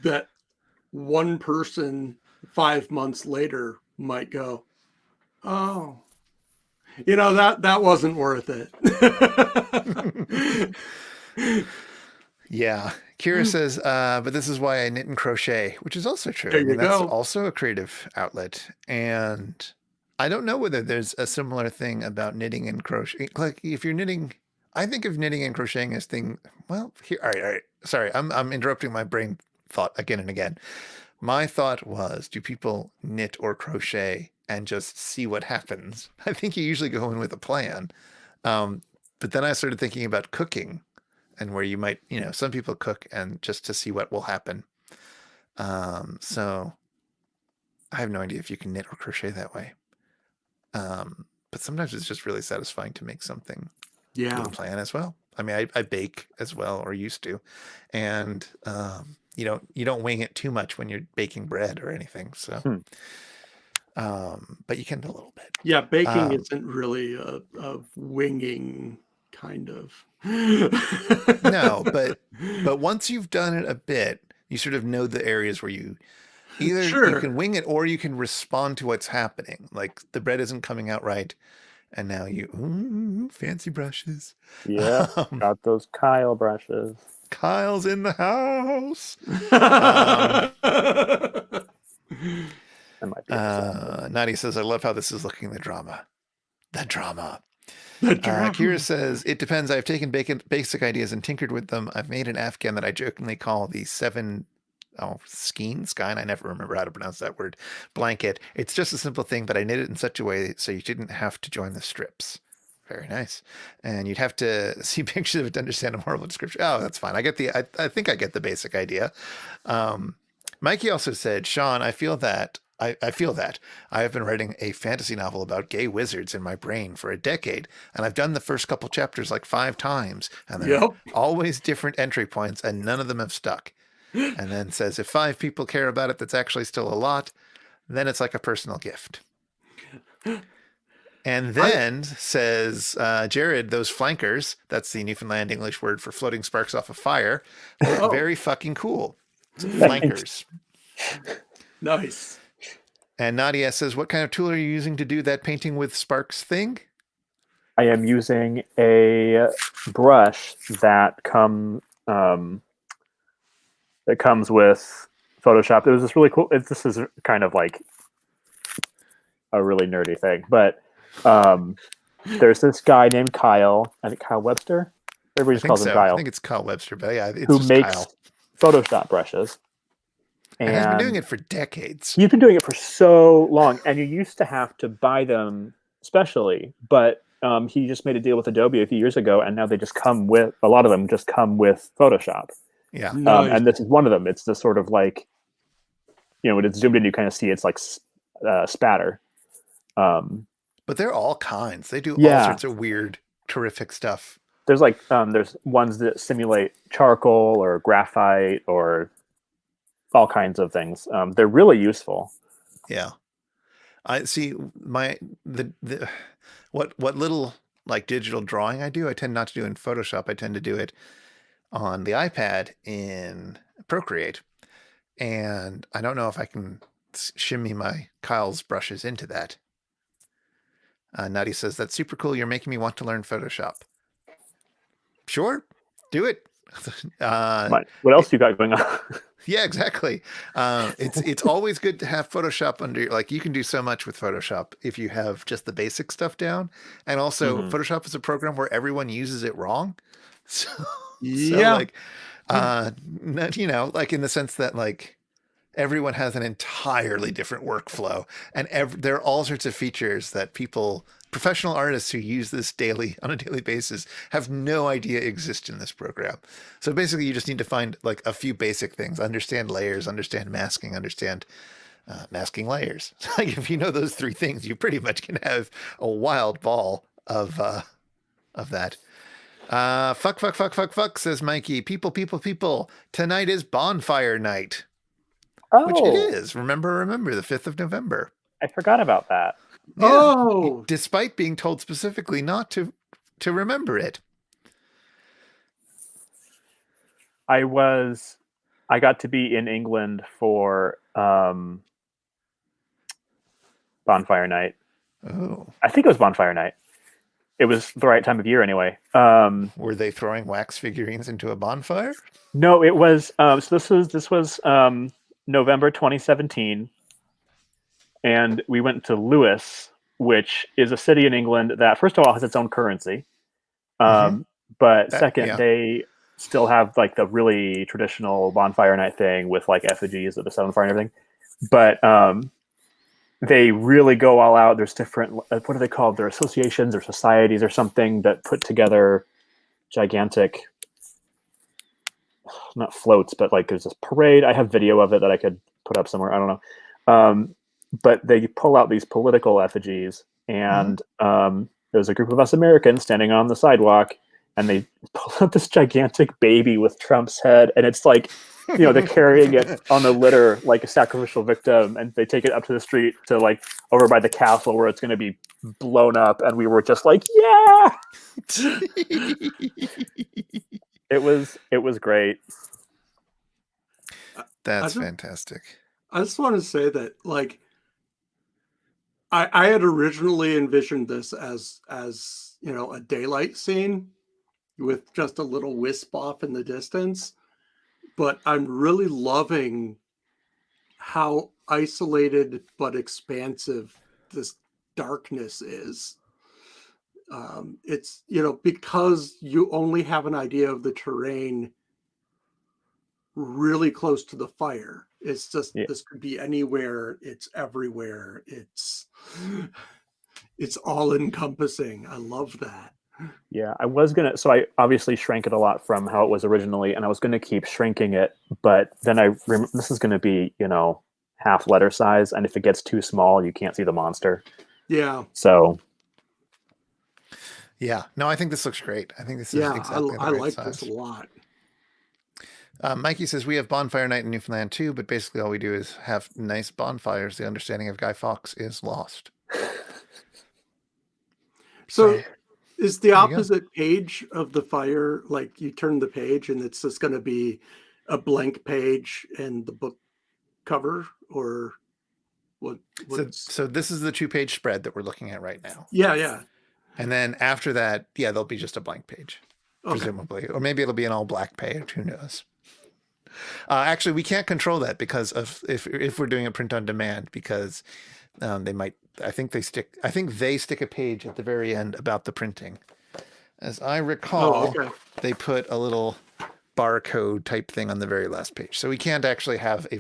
that one person 5 months later might go, oh, that wasn't worth it. Yeah. Kira says, but this is why I knit and crochet, which is also true. There you that's go. Also a creative outlet. And I don't know whether there's a similar thing about knitting and crochet. Like, if you're knitting, I think of knitting and crocheting as thing. Well, here, all right. Sorry, I'm interrupting my brain thought again and again. My thought was, do people knit or crochet and just see what happens? I think you usually go in with a plan. But then I started thinking about cooking, and where you might, some people cook and just to see what will happen. So I have no idea if you can knit or crochet that way. But sometimes it's just really satisfying to make something with a plan as well. I mean, I bake as well, or used to, and you don't wing it too much when you're baking bread or anything. So, but you can do a little bit. Yeah, baking isn't really a winging kind of. No, but once you've done it a bit, you sort of know the areas where you either you can wing it or you can respond to what's happening. Like, the bread isn't coming out right, and now fancy brushes. Yeah, got those Kyle brushes. Kyle's in the house. Nadia says, I love how this is looking, the drama. Kira says, it depends. I've taken basic ideas and tinkered with them. I've made an Afghan that I jokingly call the skein, I never remember how to pronounce that word, blanket. It's just a simple thing, but I knit it in such a way so you didn't have to join the strips. Very nice. And you'd have to see pictures of it to understand a horrible description. Oh, that's fine. I think I get the basic idea. Mikey also said, Sean, I feel that I have been writing a fantasy novel about gay wizards in my brain for a decade, and I've done the first couple chapters like 5 times, and there are always different entry points, and none of them have stuck. And then says, if 5 people care about it, that's actually still a lot. Then it's like a personal gift. And then says, Jared, those flankers, that's the Newfoundland English word for floating sparks off a fire, look very fucking cool. Flankers. Nice. And Nadia says, what kind of tool are you using to do that painting with sparks thing? I am using a brush that comes with Photoshop. It was this really cool. This is kind of like a really nerdy thing, but there's this guy named Kyle. I think Kyle Webster. Everybody just calls him Kyle. I think it's Kyle Webster, but yeah, it's who just makes Kyle. Photoshop brushes. And has been doing it for decades. You've been doing it for so long, and you used to have to buy them specially, but he just made a deal with Adobe a few years ago, and now they just come with, a lot of them just come with Photoshop. Yeah. Nice. And this is one of them. It's the sort of like, when it's zoomed in, you kind of see it's like spatter. But they're all kinds. They do all sorts of weird, terrific stuff. There's like, there's ones that simulate charcoal or graphite or all kinds of things. They're really useful. Yeah. I see what little like digital drawing I do, I tend not to do in Photoshop. I tend to do it on the iPad in Procreate. And I don't know if I can shimmy my Kyle's brushes into that. Nutty says, that's super cool. You're making me want to learn Photoshop. Sure, do it. What else you got going on? Yeah, exactly. It's always good to have Photoshop under, like, you can do so much with Photoshop if you have just the basic stuff down. And also Photoshop is a program where everyone uses it wrong. So like, like in the sense that like everyone has an entirely different workflow, and there are all sorts of features that professional artists who use this on a daily basis have no idea exist in this program. So basically you just need to find like a few basic things, understand layers, understand masking, understand masking layers. Like if you know those 3 things, you pretty much can have a wild ball of that. Fuck, says Mikey. People. Tonight is bonfire night. Oh. Which it is. Remember, the 5th of November. I forgot about that. Yeah, oh, despite being told specifically not to remember it. I got to be in England for bonfire night. Oh. I think it was bonfire night. It was the right time of year anyway. Were they throwing wax figurines into a bonfire? No, it was so this was November 2017. And we went to Lewis, which is a city in England that, first of all, has its own currency. But second, they still have like the really traditional bonfire night thing with like effigies of the set on fire and everything. But they really go all out. There's different, what are they called? They're associations or societies or something that put together gigantic, not floats, but like there's this parade. I have video of it that I could put up somewhere. I don't know. But they pull out these political effigies, and there's a group of us Americans standing on the sidewalk, and they pull out this gigantic baby with Trump's head, and it's like, they're carrying it on a litter like a sacrificial victim, and they take it up to the street to like over by the castle where it's going to be blown up, and we were just like, yeah. It was great. That's fantastic. I just want to say that like I had originally envisioned this as a daylight scene with just a little wisp off in the distance, but I'm really loving how isolated but expansive this darkness is. It's, because you only have an idea of the terrain really close to the fire. It's just, this could be anywhere. It's everywhere. It's all encompassing. I love that. Yeah, so I obviously shrank it a lot from how it was originally, and I was going to keep shrinking it, but then this is going to be, half letter size, and if it gets too small, you can't see the monster. Yeah. So. Yeah. No, I think this looks great. I think this is exactly the right I like size. this a lot. Mikey says, we have bonfire night in Newfoundland too, but basically all we do is have nice bonfires. The understanding of Guy Fawkes is lost. So is the opposite page of the fire, like you turn the page and it's just going to be a blank page and the book cover, or what? So this is the 2-page spread that we're looking at right now. Yeah. And then after that, there'll be just a blank page, presumably. Or maybe it'll be an all black page. Who knows? Actually, we can't control that because of if we're doing a print on demand, because they might. I think they stick a page at the very end about the printing. As I recall, they put a little barcode type thing on the very last page, so we can't actually have a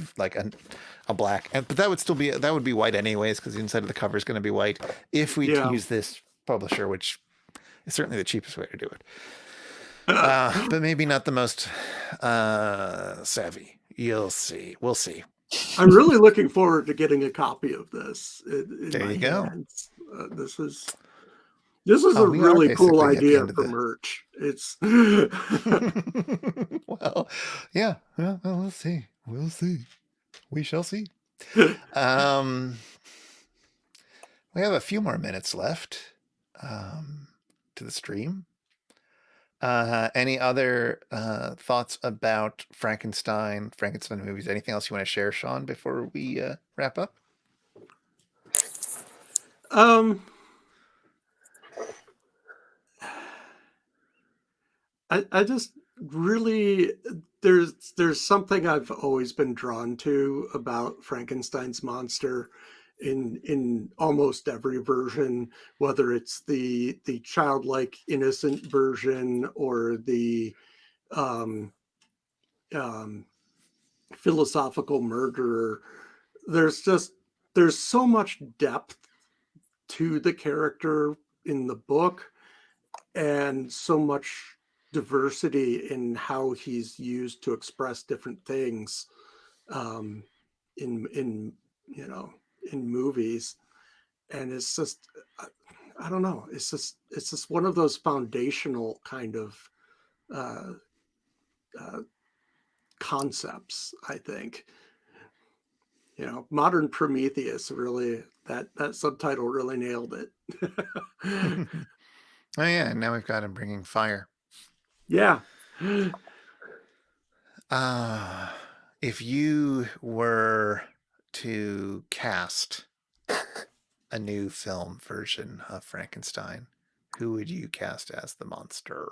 black. But that would be white anyways, because the inside of the cover is going to be white. If we use this publisher, which is certainly the cheapest way to do it. But maybe not the most savvy. You'll see. We'll see. I'm really looking forward to getting a copy of this. There you go. This is a really cool idea for merch. It's well, yeah. Well, we'll see. We'll see. We shall see. We have a few more minutes left to the stream. Any other thoughts about Frankenstein movies? Anything else you want to share, Sean, before we wrap up? I just really, there's something I've always been drawn to about Frankenstein's monster in almost every version, whether it's the childlike innocent version or the philosophical murderer. There's so much depth to the character in the book, and so much diversity in how he's used to express different things in movies. And it's just, I don't know, it's just one of those foundational kind of concepts, I think. Modern Prometheus, really, that subtitle really nailed it. Oh yeah, and now we've got him bringing fire. Yeah. If you were to cast a new film version of Frankenstein, who would you cast as the monster?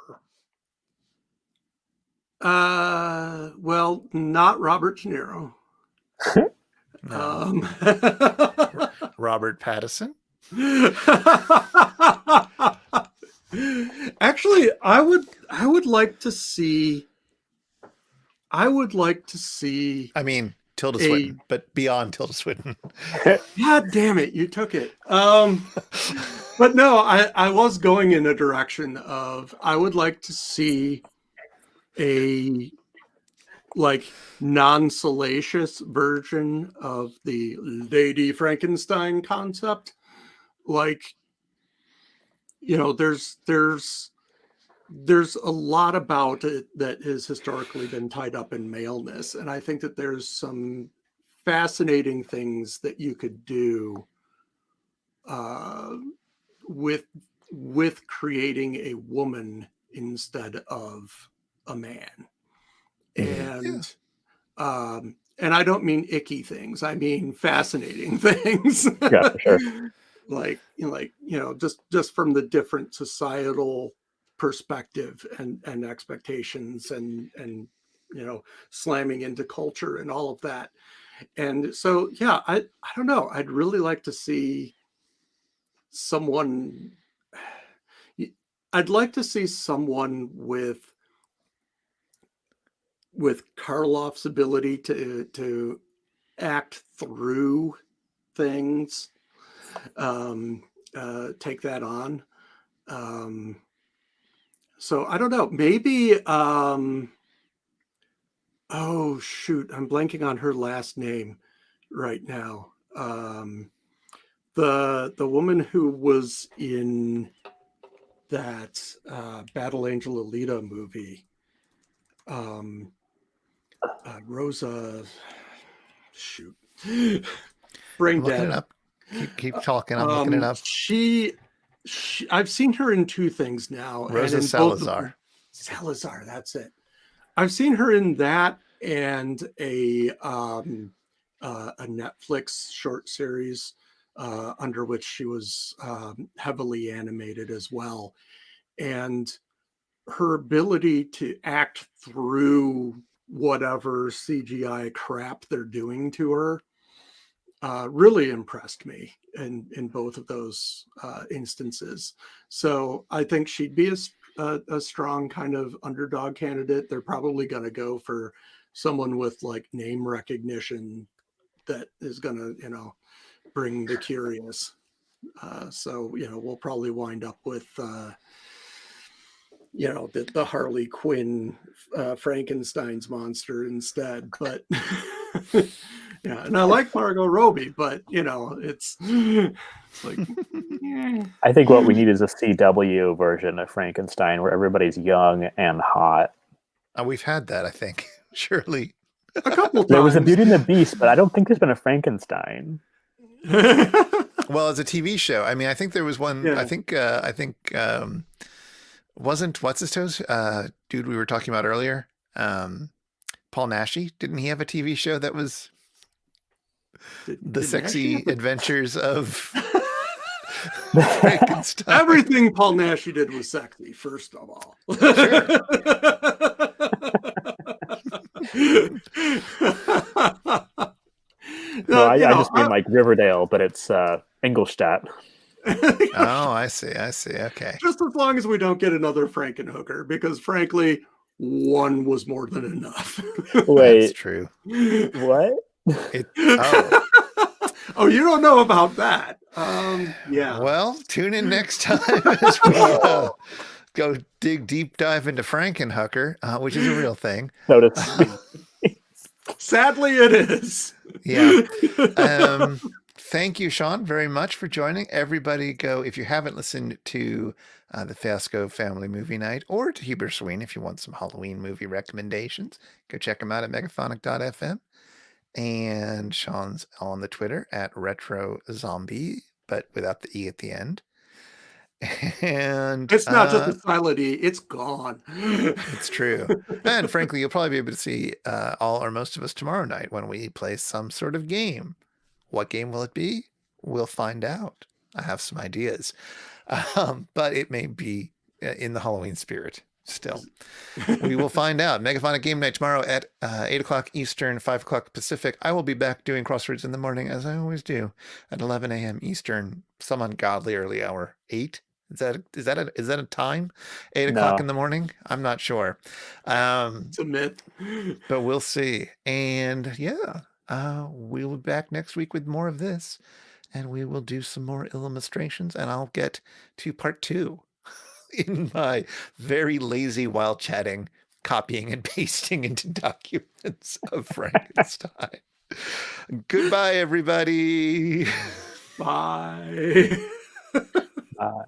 Well, not Robert De Niro. No. Robert Pattinson? Actually, I would like to see. I mean, Tilda Swinton, but beyond Tilda Swinton. God damn it, you took it. But no, I was going in a direction of, I would like to see a non-salacious version of the Lady Frankenstein concept. There's a lot about it that has historically been tied up in maleness, and I think that there's some fascinating things that you could do with creating a woman instead of a man. And and I don't mean icky things, I mean fascinating things. Yeah, for sure. Just from the different societal perspective and expectations and slamming into culture and all of that. And so I don't know, I'd really like to see someone, I'd like to see someone with Karloff's ability to act through things, take that on. So I don't know. Maybe. Oh shoot! I'm blanking on her last name right now. The woman who was in that Battle Angel Alita movie. Rosa. Shoot. Brain I'm looking dead. it up. Keep talking. I'm looking it up. She I've seen her in two things now. Rosa and in Salazar. Salazar, that's it. I've seen her in that and a Netflix short series under which she was heavily animated as well. And her ability to act through whatever CGI crap they're doing to her really impressed me in both of those instances. So I think she'd be a strong kind of underdog candidate. They're probably going to go for someone with like name recognition that is going to, bring the curious. So, we'll probably wind up with, the Harley Quinn Frankenstein's monster instead. But yeah, and I like Margot Robbie, but it's like I think what we need is a CW version of Frankenstein where everybody's young and hot. We've had that, I think. Surely. a couple times. There was a Beauty and the Beast, but I don't think there's been a Frankenstein. Well, as a TV show, I mean, I think there was one. Yeah. I think wasn't what's his toes dude we were talking about earlier. Paul Naschy, didn't he have a TV show that was the sexy adventures of Frankenstein? Everything Paul Naschy did was sexy, first of all. Sure. I just mean like Riverdale, but it's Ingolstadt. Oh, I see. Okay. Just as long as we don't get another Frankenhooker, because frankly, one was more than enough. Wait, that's true. What? Oh, you don't know about that. Yeah. Well, tune in next time as we go dig deep dive into Frankenhooker, which is a real thing. Sadly, it is. Yeah. Thank you, Sean, very much for joining. Everybody go, if you haven't listened to the Fiasco Family Movie Night or to HubrisWeen, if you want some Halloween movie recommendations, go check them out at megaphonic.fm. And Sean's on the Twitter at RetroZombie, but without the E at the end. And it's not just a silent E, it's gone. It's true. And frankly, you'll probably be able to see all or most of us tomorrow night when we play some sort of game. What game will it be? We'll find out. I have some ideas. But it may be in the Halloween spirit still. We will find out. Megaphonic Game Night tomorrow at 8 o'clock Eastern, 5 o'clock Pacific. I will be back doing Crosswords in the morning, as I always do, at 11 a.m. Eastern, some ungodly early hour. 8? Is that a time? 8 o'clock in the morning? I'm not sure. It's a myth. But we'll see. And yeah, we'll be back next week with more of this. And we will do some more illustrations. And I'll get to part 2 in my very lazy while chatting, copying and pasting into documents of Frankenstein. Goodbye, everybody. Bye. Bye.